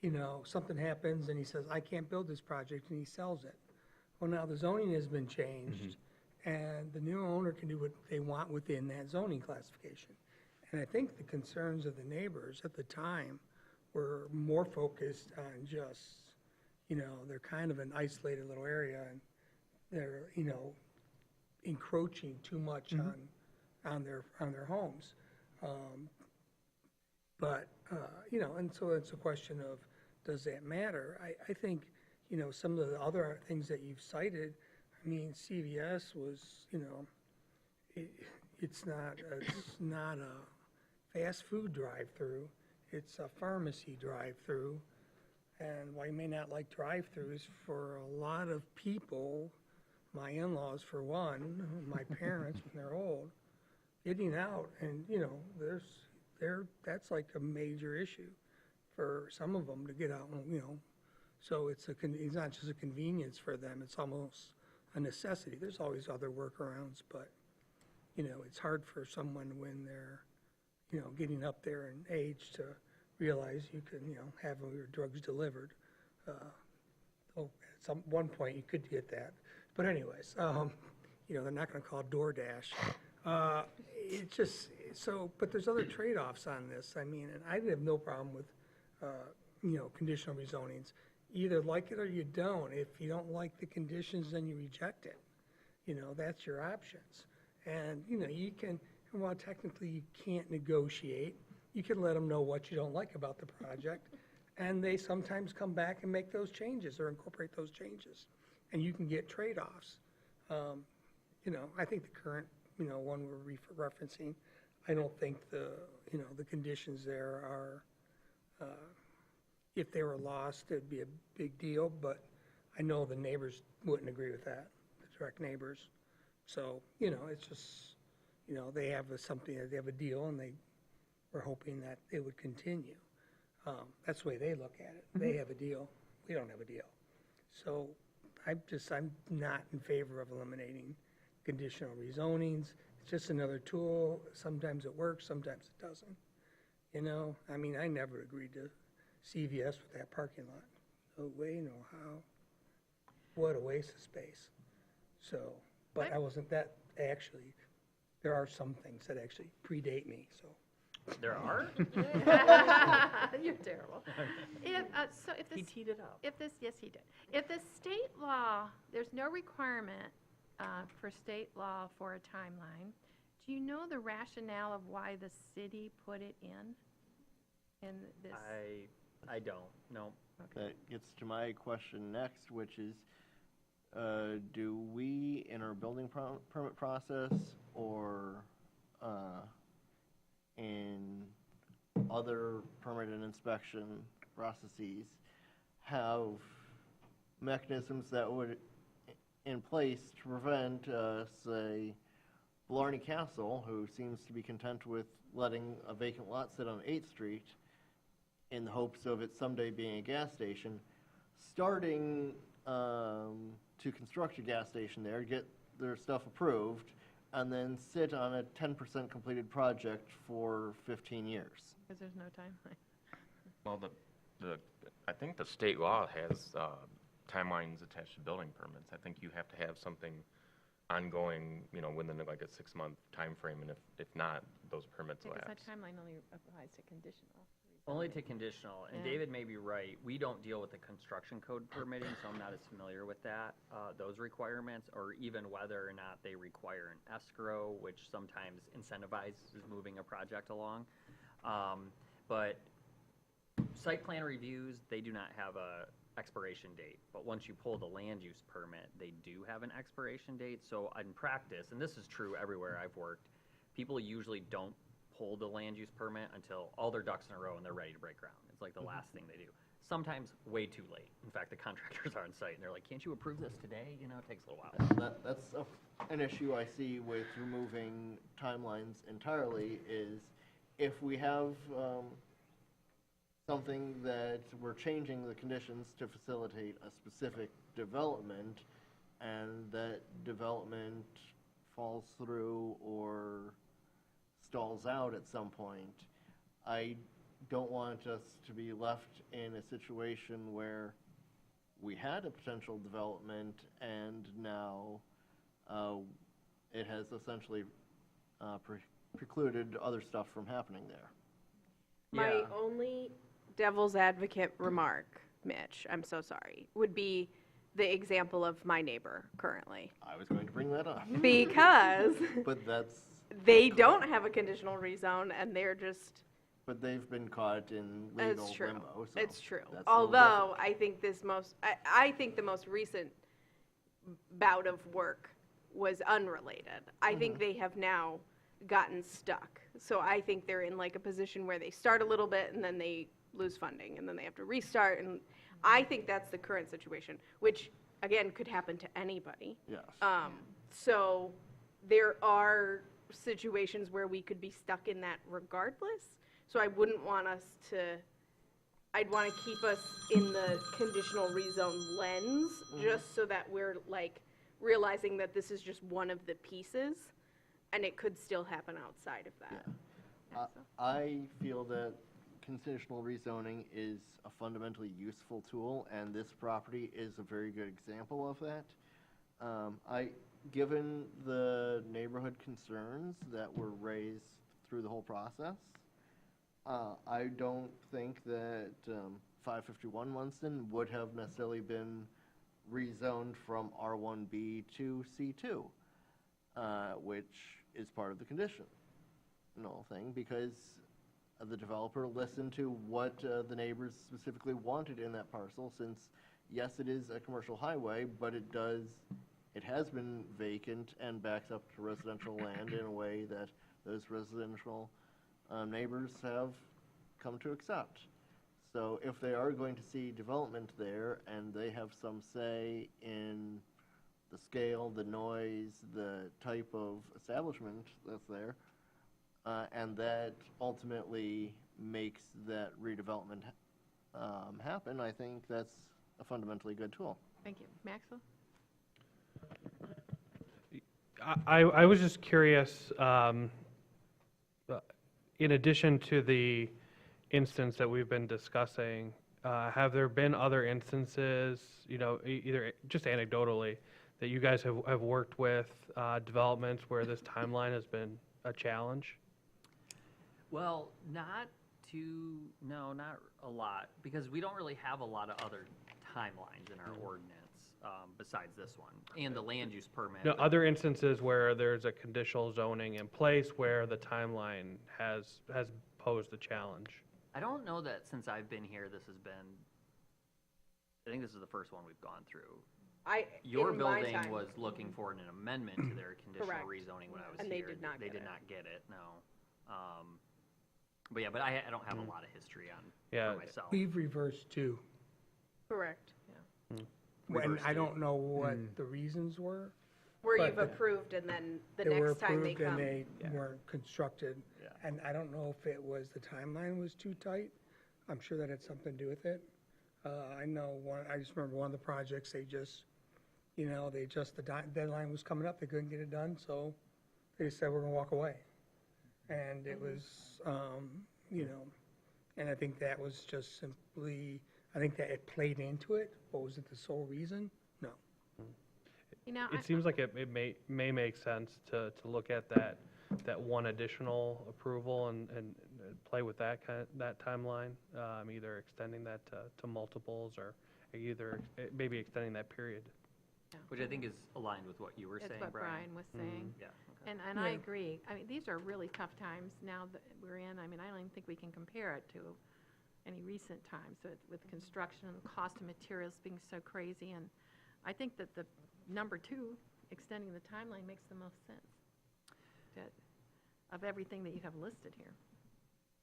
you know, something happens and he says, I can't build this project, and he sells it. Well, now the zoning has been changed, and the new owner can do what they want within that zoning classification. And I think the concerns of the neighbors at the time were more focused on just, you know, they're kind of an isolated little area, and they're, you know, encroaching too much on their homes. But you know, and so it's a question of, does that matter? I think, you know, some of the other things that you've cited, I mean, CVS was, you know, it's not a fast food drive-through, it's a pharmacy drive-through. And while you may not like drive-throughs, for a lot of people, my in-laws for one, my parents when they're old, getting out and, you know, that's like a major issue for some of them to get out, you know. So it's not just a convenience for them, it's almost a necessity. There's always other workarounds, but, you know, it's hard for someone when they're, you know, getting up there in age to realize you can, you know, have your drugs delivered. At one point you could get that. But anyways, you know, they're not gonna call DoorDash. It just, so, but there's other trade-offs on this. I mean, and I have no problem with, you know, conditional rezonings. Either like it or you don't. If you don't like the conditions, then you reject it. You know, that's your options. And, you know, you can, well, technically you can't negotiate. You can let them know what you don't like about the project. And they sometimes come back and make those changes or incorporate those changes. And you can get trade-offs. You know, I think the current, you know, one we're referencing, I don't think the, you know, the conditions there are, if they were lost, it'd be a big deal, but I know the neighbors wouldn't agree with that, the direct neighbors. So, you know, it's just, you know, they have they have a deal, and they were hoping that it would continue. That's the way they look at it. They have a deal, we don't have a deal. So I'm not in favor of eliminating conditional rezonings. It's just another tool. Sometimes it works, sometimes it doesn't. You know, I mean, I never agreed to CVS with that parking lot. No way, no how. What a waste of space. So, but I wasn't that, actually, there are some things that actually predate me, so. There are? You're terrible. If He teed it up. yes, he did. If the state law, there's no requirement for state law for a timeline, do you know the rationale of why the city put it in this? I don't, no. That gets to my question next, which is, do we, in our building permit process or in other permit and inspection processes, have mechanisms that would in place to prevent, say, Blarney Castle, who seems to be content with letting a vacant lot sit on 8th Street in the hopes of it someday being a gas station, starting to construct a gas station there, get their stuff approved, and then sit on a 10% completed project for 15 years. Because there's no timeline. Well, I think the state law has timelines attached to building permits. I think you have to have something ongoing, you know, within like a 6-month time frame, and if not, those permits Because lapse. that timeline only applies to conditional. Only to conditional, and Yeah. David may be right, we don't deal with the construction code permitting, so I'm not as familiar with that, those requirements, or even whether or not they require an escrow, which sometimes incentivizes moving a project along. But site plan reviews, they do not have a expiration date, but once you pull the land use permit, they do have an expiration date. So in practice, and this is true everywhere I've worked, people usually don't pull the land use permit until all their ducks in a row and they're ready to break ground. It's like the last thing they do. sometimes way too late. In fact, the contractors are on site and they're like, can't you approve this today? You know, it takes a little while. That's an issue I see with removing timelines entirely, is if we have something that we're changing the conditions to facilitate a specific development, and that development falls through or stalls out at some point, I don't want us to be left in a situation where we had a potential development and now it has essentially precluded other stuff from happening there. My Yeah. only devil's advocate remark, Mitch, I'm so sorry, would be the example of my neighbor currently. I was going to bring that up. Because But they don't have a conditional rezone and they're just, but they've been caught in it's legal true. limbo, so. It's true. that's a little Although I think I think the most recent bout of work was unrelated. I think they have now gotten stuck. So I think they're in like a position where they start a little bit and then they lose funding and then they have to restart. And I think that's the current situation, which again could happen to anybody. Yes. So there are situations where we could be stuck in that regardless. So I wouldn't want us to, I'd want to keep us in the conditional rezone lens, just so that we're like realizing that this is just one of the pieces and it could still happen outside of that. I feel that conditional rezoning is a fundamentally useful tool, and this property is a very good example of that. Given the neighborhood concerns that were raised through the whole process, I don't think that 551 Munson would have necessarily been rezoned from R1B to C2, which is part of the conditional thing, because the developer listened to what the neighbors specifically wanted in that parcel, since yes, it is a commercial highway, but it has been vacant and backs up to residential land in a way that those residential neighbors have come to accept. So if they are going to see development there and they have some say in the scale, the noise, the type of establishment that's there, and that ultimately makes that redevelopment happen, I think that's a fundamentally good tool. Thank you. Maxwell? I was just curious, in addition to the instance that we've been discussing, have there been other instances, either just anecdotally, that you guys have worked with developments where this timeline has been a challenge? Well, not a lot, because we don't really have a lot of other timelines in our ordinance besides this one, and the land use permit. No, other instances where there's a conditional zoning in place where the timeline has posed a challenge. I don't know that since I've been here, I think this is the first one we've gone through. Your in my building time- was looking for an amendment to their conditional Correct. rezoning when I was And here. they did not They get did it. not get it, no. But yeah, I don't have a lot of history on Yeah. for myself. We've reversed too. Correct. And Reversed I it. don't know what the reasons were. Where But you've approved and then the They were next time they approved come. and they weren't constructed. And I don't know if it was the timeline was too tight. I'm sure that had something to do with it. I know I just remember one of the projects, the deadline was coming up, they couldn't get it done, so they just said, we're gonna walk away. And it was, and I think that was just simply, I think that it played into it, but was it the sole reason? No. It seems like it may make sense to look at that one additional approval and play with that timeline, either extending that to multiples or maybe extending that period. Which I think is aligned with what you were saying, That's what Brian was saying. Yeah. Okay. And I agree. I mean, these are really tough times now that we're in. I mean, I don't even think we can compare it to any recent times with construction and the cost of materials being so crazy. And I think that the number two, extending the timeline, makes the most sense of everything that you have listed here.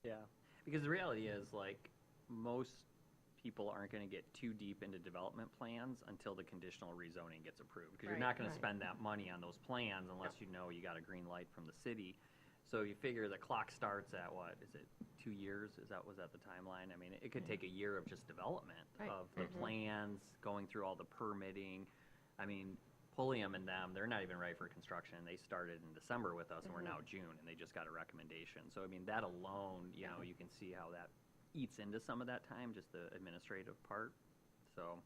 Yeah, because the reality is, like, most people aren't gonna get too deep into development plans until the conditional rezoning gets approved. Because you're Right, not gonna right. spend that money on those plans unless you know you got a green light from the city. So you figure the clock starts at what, is it 2 years? Was that the timeline? I mean, it could take a year of just development Right. of the plans, going through all the permitting. I mean, Pulliam and them, they're not even ready for construction. They started in December with us, and we're now June, and they just got a recommendation. So, I mean, that alone, you know, you can see how that eats into some of that time, just the administrative part. So,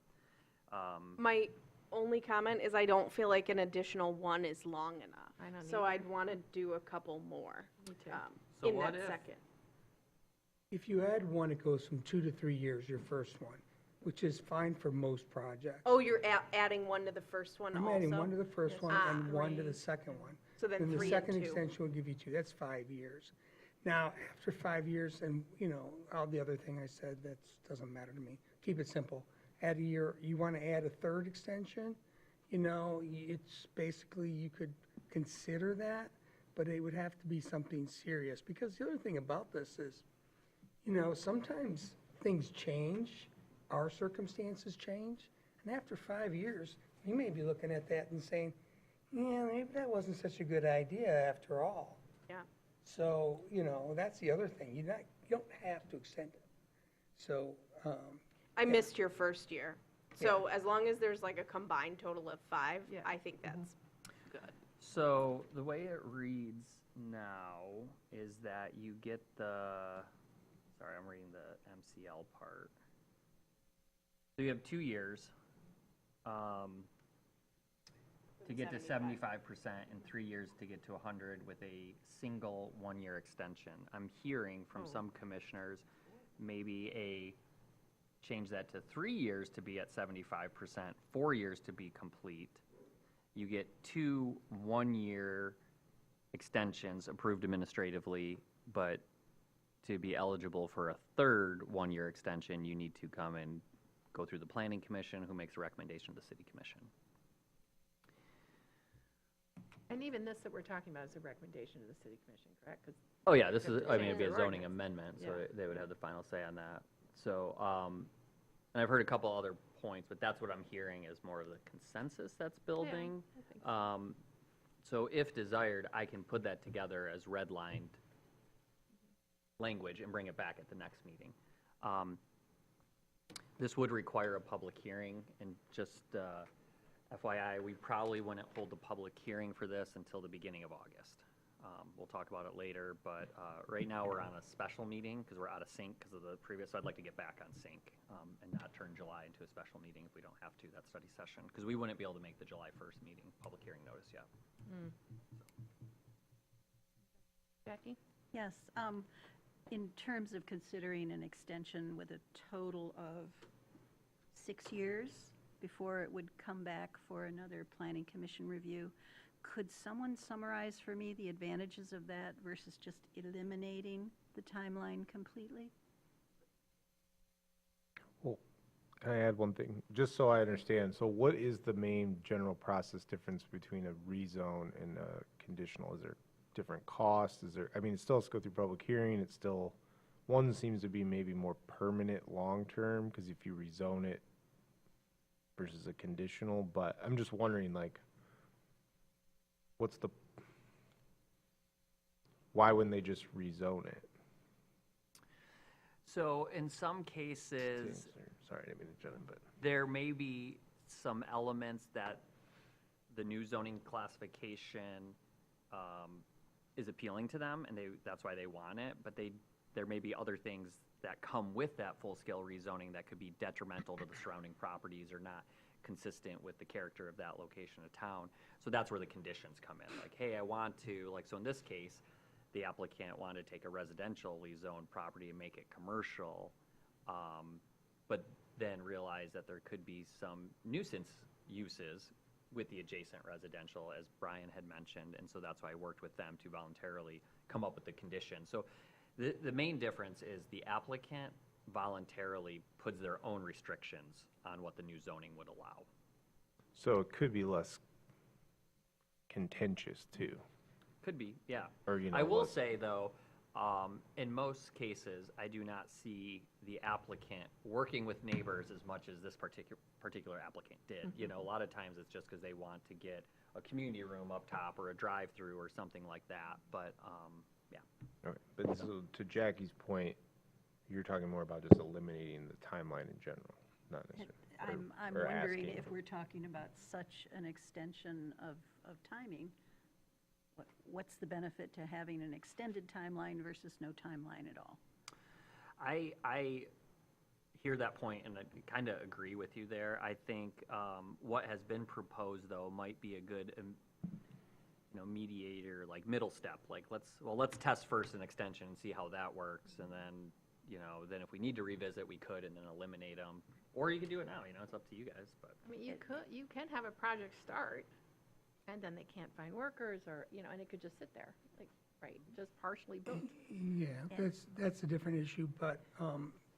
My only comment is I don't feel like an additional one is long enough. I don't So either. I'd want to do a couple more. Me too. So In what that if- second. If you add one, it goes from 2 to 3 years, your first one, which is fine for most projects. Oh, you're adding one to the first one I'm also? adding one to the first one Ah. and one to the second one. So then Then the 3 and second 2. extension will give you 2. That's 5 years. Now, after 5 years, and, you know, all the other thing I said, that doesn't matter to me. Keep it simple. Add a year, you want to add a third extension, you know, it's basically, you could consider that, but it would have to be something serious. Because the other thing about this is, you know, sometimes things change, our circumstances change, and after 5 years, you may be looking at that and saying, yeah, maybe that wasn't such a good idea after all. Yeah. So, you know, that's the other thing. You don't have to extend it. So, I missed your first year. So as long as there's like a combined total of 5, Yeah. I think that's good. So the way it reads now is that you get sorry, I'm reading the MCL part. So you have 2 years to get to 75% and 3 years to get to 100 with a single 1-year extension. I'm hearing from some commissioners, maybe change that to 3 years to be at 75%, 4 years to be complete. You get 2 1-year extensions approved administratively, but to be eligible for a third 1-year extension, you need to come and go through the planning commission, who makes a recommendation to the city commission. And even this that we're talking about is a recommendation to the city commission, correct? 'Cause Oh, yeah, this is, I mean, change it'd be a their zoning ordinance. amendment, so Yeah. they would have the final say on that. So, and I've heard a couple other points, but that's what I'm hearing is more of the consensus that's building. I think so. So if desired, I can put that together as redlined language and bring it back at the next meeting. This would require a public hearing, and just FYI, we probably wouldn't hold the public hearing for this until the beginning of August. We'll talk about it later, but right now we're on a special meeting because we're out of sync because of the previous, so I'd like to get back on sync and not turn July into a special meeting if we don't have to, that study session, because we wouldn't be able to make the July 1st meeting, public hearing notice yet. Jackie? Yes, in terms of considering an extension with a total of 6 years before it would come back for another planning commission review, could someone summarize for me the advantages of that versus just eliminating the timeline completely? Well, can I add one thing? Just so I understand, so what is the main general process difference between a rezone and a conditional? Is there different costs? Is there, I mean, it still has to go through public hearing, it's still, one seems to be maybe more permanent long-term, because if you rezone it versus a conditional, but I'm just wondering, like, why wouldn't they just rezone it? So in some cases, Sorry, I didn't mean to jump in, but. there may be some elements that the new zoning classification is appealing to them, and that's why they want it, but there may be other things that come with that full-scale rezoning that could be detrimental to the surrounding properties or not consistent with the character of that location of town. So that's where the conditions come in, like, hey, I want to, like, so in this case, the applicant wanted to take a residentially zoned property and make it commercial, but then realize that there could be some nuisance uses with the adjacent residential, as Brian had mentioned, and so that's why I worked with them to voluntarily come up with the condition. So the main difference is the applicant voluntarily puts their own restrictions on what the new zoning would allow. So it could be less contentious too. Could be, yeah. Or, you know, I will what- say, though, In most cases, I do not see the applicant working with neighbors as much as this particular applicant did. You know, a lot of times it's just because they want to get a community room up top or a drive-through or something like that, but, yeah. Okay, but so to Jackie's point, you're talking more about just eliminating the timeline in general, not necessarily. I'm or wondering asking. if we're talking about such an extension of timing, what's the benefit to having an extended timeline versus no timeline at all? I hear that point, and I kind of agree with you there. I think what has been proposed, though, might be a good, mediator, like middle step. Like let's test first an extension and see how that works, and then then if we need to revisit, we could, and then eliminate them. Or you can do it now. It's up to you guys. But I mean, you can have a project start, and then they can't find workers, or, and it could just sit there, like, right, just partially built. Yeah, that's a different issue, but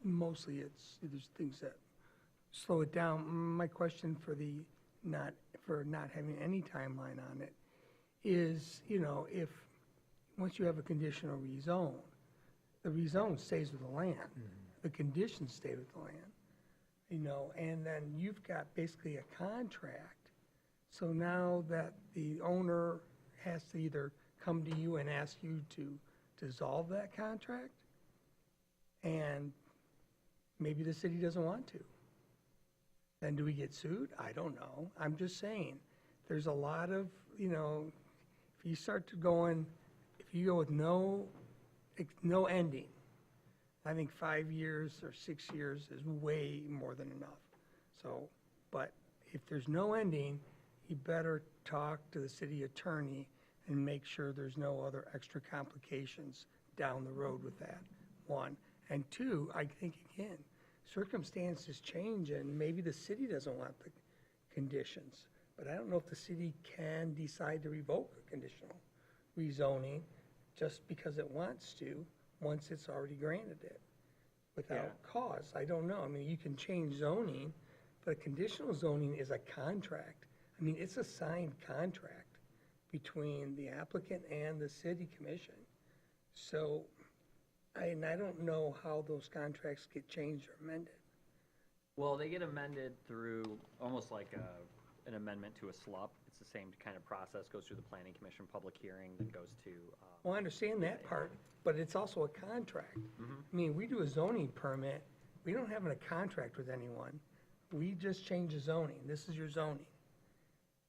mostly there's things that slow it down. My question for not having any timeline on it is, if, once you have a conditional rezone, the rezone stays with the land. The conditions stay with the land, and then you've got basically a contract. So now that the owner has to either come to you and ask you to dissolve that contract, and maybe the city doesn't want to. Then do we get sued? I don't know. I'm just saying, there's a lot of, if you start to if you go with no ending, I think 5 years or 6 years is way more than enough. So, but if there's no ending, you better talk to the city attorney and make sure there's no other extra complications down the road with that, one. And two, I think, again, circumstances change, and maybe the city doesn't want the conditions. But I don't know if the city can decide to revoke a conditional rezoning just because it wants to, once it's already granted it, without cause. I don't know. I mean, you can change zoning, but conditional zoning is a contract. I mean, it's a signed contract between the applicant and the city commission. So, I don't know how those contracts get changed or amended. Well, they get amended through almost like an amendment to a SLUP. It's the same kind of process, goes through the planning commission, public hearing, then goes to. Well, I understand that part, but it's also a contract. I mean, we do a zoning permit, we don't have a contract with anyone. We just change the zoning. This is your zoning.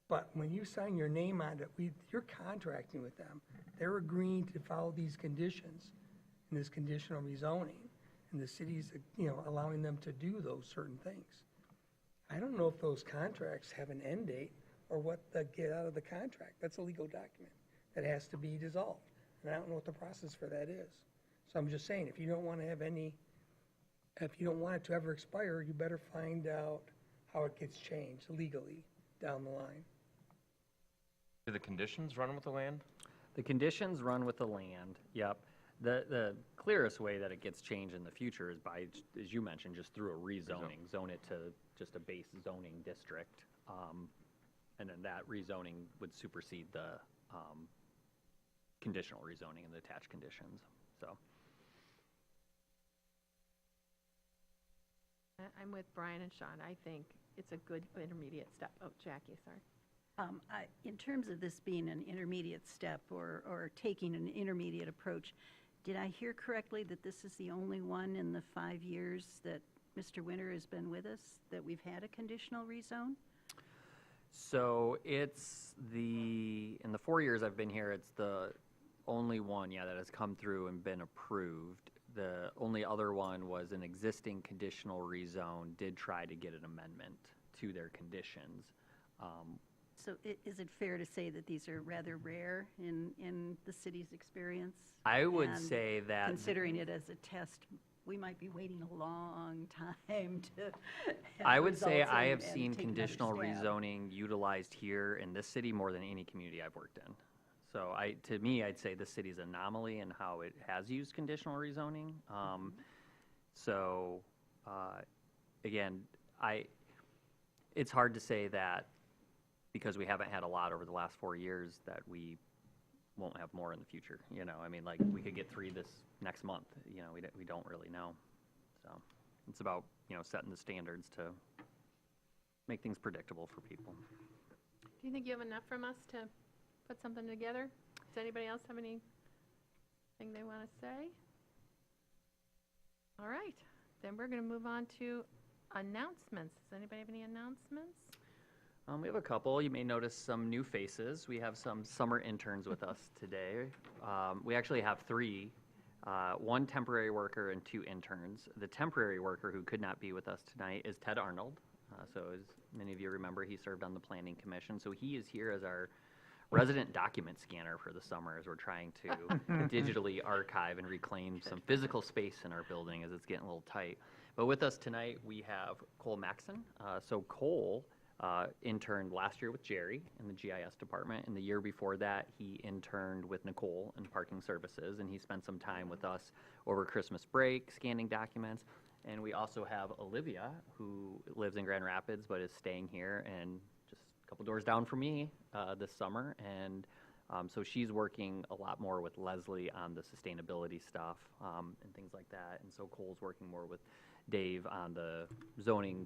But when you sign your name on it, you're contracting with them. They're agreeing to follow these conditions in this conditional rezoning, and the city's, allowing them to do those certain things. I don't know if those contracts have an end date or what they get out of the contract. That's a legal document that has to be dissolved, and I don't know what the process for that is. So I'm just saying, if you don't want it to ever expire, you better find out how it gets changed legally down the line. Do the conditions run with the land? The conditions run with the land, yep. The clearest way that it gets changed in the future is by, as you mentioned, just through a rezoning. Zone it to just a base zoning district. And then that rezoning would supersede the conditional rezoning and the attached conditions, so. I'm with Brian and Sean. I think it's a good intermediate step. Oh, Jackie, sorry. In terms of this being an intermediate step or taking an intermediate approach, did I hear correctly that this is the only one in the 5 years that Mr. Winter has been with us that we've had a conditional rezone? So it's in the 4 years I've been here, it's the only one, that has come through and been approved. The only other one was an existing conditional rezone, did try to get an amendment to their conditions. So is it fair to say that these are rather rare in the city's experience? I would And say that. considering it as a test, we might be waiting a long time to have I would say results I have and seen take another conditional stab. rezoning utilized here in this city more than any community I've worked in. So to me, I'd say this city's an anomaly in how it has used conditional rezoning. So, again, it's hard to say that because we haven't had a lot over the last 4 years that we won't have more in the future, you know? I mean, like, we could get 3 this next month, you know, we don't really know. So it's about, you know, setting the standards to make things predictable for people. Do you think you have enough from us to put something together? Does anybody else have anything they want to say? All right, then we're going to move on to announcements. Does anybody have any announcements? We have a couple. You may notice some new faces. We have some summer interns with us today. We actually have 3, 1 temporary worker and 2 interns. The temporary worker who could not be with us tonight is Ted Arnold. So as many of you remember, he served on the Planning Commission. So he is here as our resident document scanner for the summer as we're trying to digitally archive and reclaim some physical space in our building as it's getting a little tight. But with us tonight, we have Cole Maxon. So Cole interned last year with Jerry in the GIS department, and the year before that he interned with Nicole in parking services, and he spent some time with us over Christmas break scanning documents. And we also have Olivia, who lives in Grand Rapids but is staying here and just a couple doors down from me this summer, and so she's working a lot more with Leslie on the sustainability stuff and things like that, and so Cole's working more with Dave on the zoning,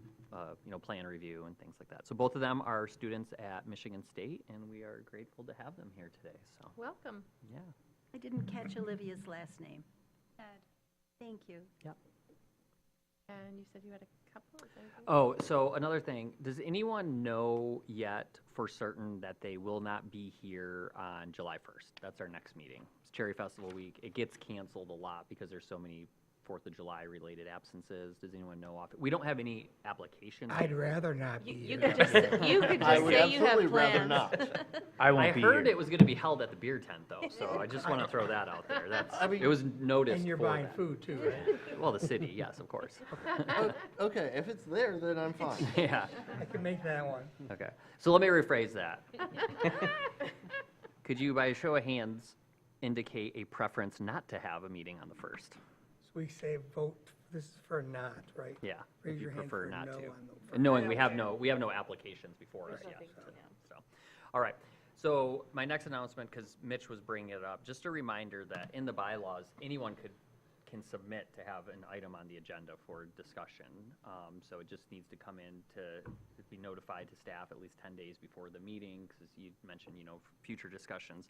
you know, plan review and things like that. So both of them are students at Michigan State, and we are grateful to have them here today. So Welcome. yeah. I didn't catch Olivia's last name. Ed. Thank you. Yep. And you said you had a couple? Is anything? Oh, so another thing, does anyone know yet for certain that they will not be here on July 1st? That's our next meeting. It's Cherry Festival Week. It gets canceled a lot because there's so many 4th of July related absences. Does anyone know off? We don't have any applications. I'd rather not be You here. could just, you could I just would say you have absolutely rather plans. not. I won't I be heard here. it was going to be held at the beer tent, though, so I just want to throw that out there. That's, I mean- it was noticed And you're for buying that. food too, right? Well, the city, yes, of course. Okay, if it's there, then I'm fine. Yeah, I can make that one. okay. So let me rephrase that. Could you, by a show of hands, indicate a preference not to have a meeting on the 1st? So we say vote, this is for not, right? Yeah, Raise if you your hand prefer for not no to. on the And knowing we have no applications before us yet. So, all right. So my next announcement, because Mitch was bringing it up, just a reminder that in the bylaws, anyone can submit to have an item on the agenda for discussion. So it just needs to come in to be notified to staff at least 10 days before the meeting, because you mentioned, you know, future discussions.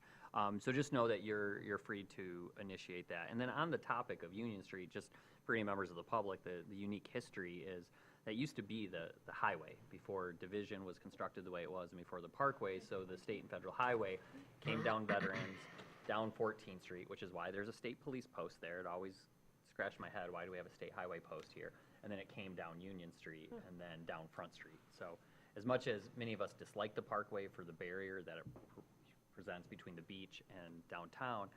So just know that you're free to initiate that. And then on the topic of Union Street, just for any members of the public, the unique history is that used to be the highway before Division was constructed the way it was and before the Parkway. So the state and federal highway came down Veterans, down 14th Street, which is why there's a state police post there. It always scratched my head, why do we have a state highway post here? And then it came down Union Street and then down Front Street. So as much as many of us dislike the Parkway for the barrier that it presents between the beach and downtown,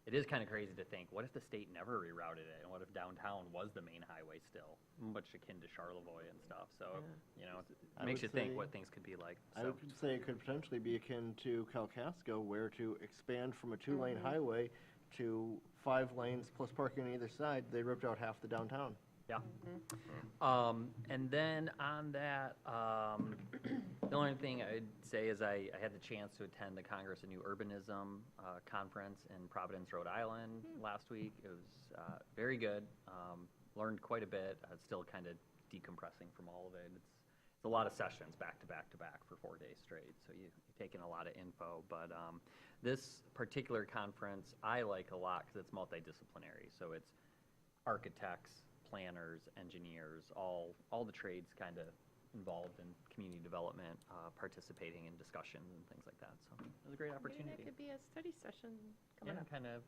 it is kind of crazy to think, what if the state never rerouted it? And what if downtown was the main highway still? Much akin to Charlevoix and stuff. So, you know, it I makes you would think say- what things could be like. I So, would say it could potentially be akin to Calcasco, where to expand from a 2-lane highway to 5 lanes plus parking on either side, they ripped out half the downtown. yeah. And then on that, the only thing I'd say is I had the chance to attend the Congress of New Urbanism conference in Providence, Rhode Island last week. It was very good. Learned quite a bit. Still kind of decompressing from all of it. It's a lot of sessions back to back to back for 4 days straight. So you're taking a lot of info. But this particular conference I like a lot because it's multidisciplinary. So it's architects, planners, engineers, all the trades kind of involved in community development, participating in discussions and things like that. So it was a great Maybe opportunity. that could be a study session Yeah, coming up. kind of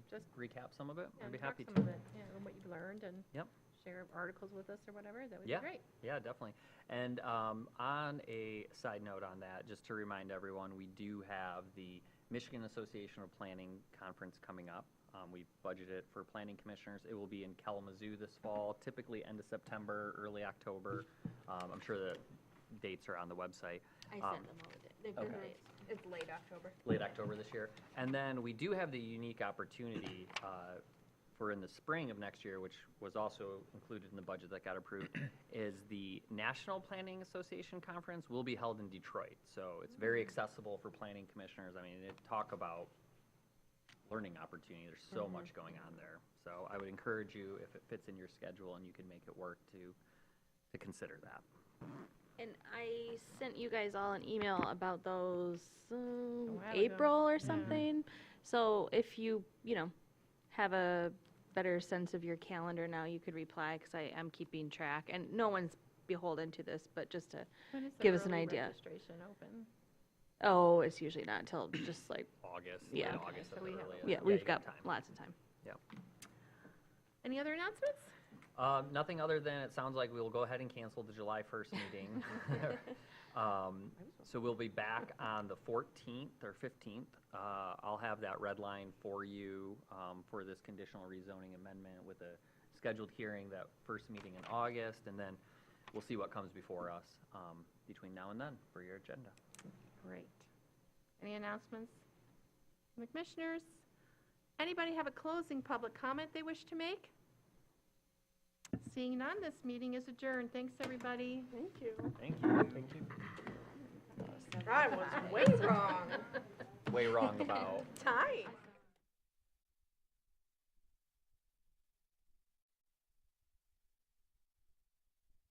Just- recap some of it. Yeah, I'd be talk happy some to. of it, yeah, and what you've learned and Yep. share articles with us or whatever. That would Yeah. be great. Yeah, definitely. And on a side note on that, just to remind everyone, we do have the Michigan Association of Planning Conference coming up. We budgeted for planning commissioners. It will be in Kalamazoo this fall, typically end of September, early October. I'm sure the dates are on the website. I Um, sent them all the they've been okay. dates. It's late October. Late October this year. And then we do have the unique opportunity for in the spring of next year, which was also included in the budget that got approved, is the National Planning Association Conference will be held in Detroit. So it's very accessible for planning commissioners. I mean, talk about learning opportunity. There's so much going on there. So I would encourage you, if it fits in your schedule and you can make it work, to consider that. And I sent you guys all an email about those while ago. April or something. So if you have a better sense of your calendar now, you could reply, because I am keeping track. And no one's beholden to this, but just to When is the give us an early idea. registration open? Oh, it's usually not until just like, August, Yeah. late August at So the we have- earliest. yeah, you we've got time. lots of time. Any other announcements? Nothing other than it sounds like we'll go ahead and cancel the July 1st meeting. So we'll be back on the 14th or 15th. I'll have that red line for you for this conditional rezoning amendment with a scheduled hearing that first meeting in August, and then we'll see what comes before us between now and then for your agenda. Great. Any announcements from the commissioners? Anybody have a closing public comment they wish to make? Seeing none, this meeting is adjourned. Thanks, everybody. Thank you. Thank you. I was way wrong. Way wrong about. Time.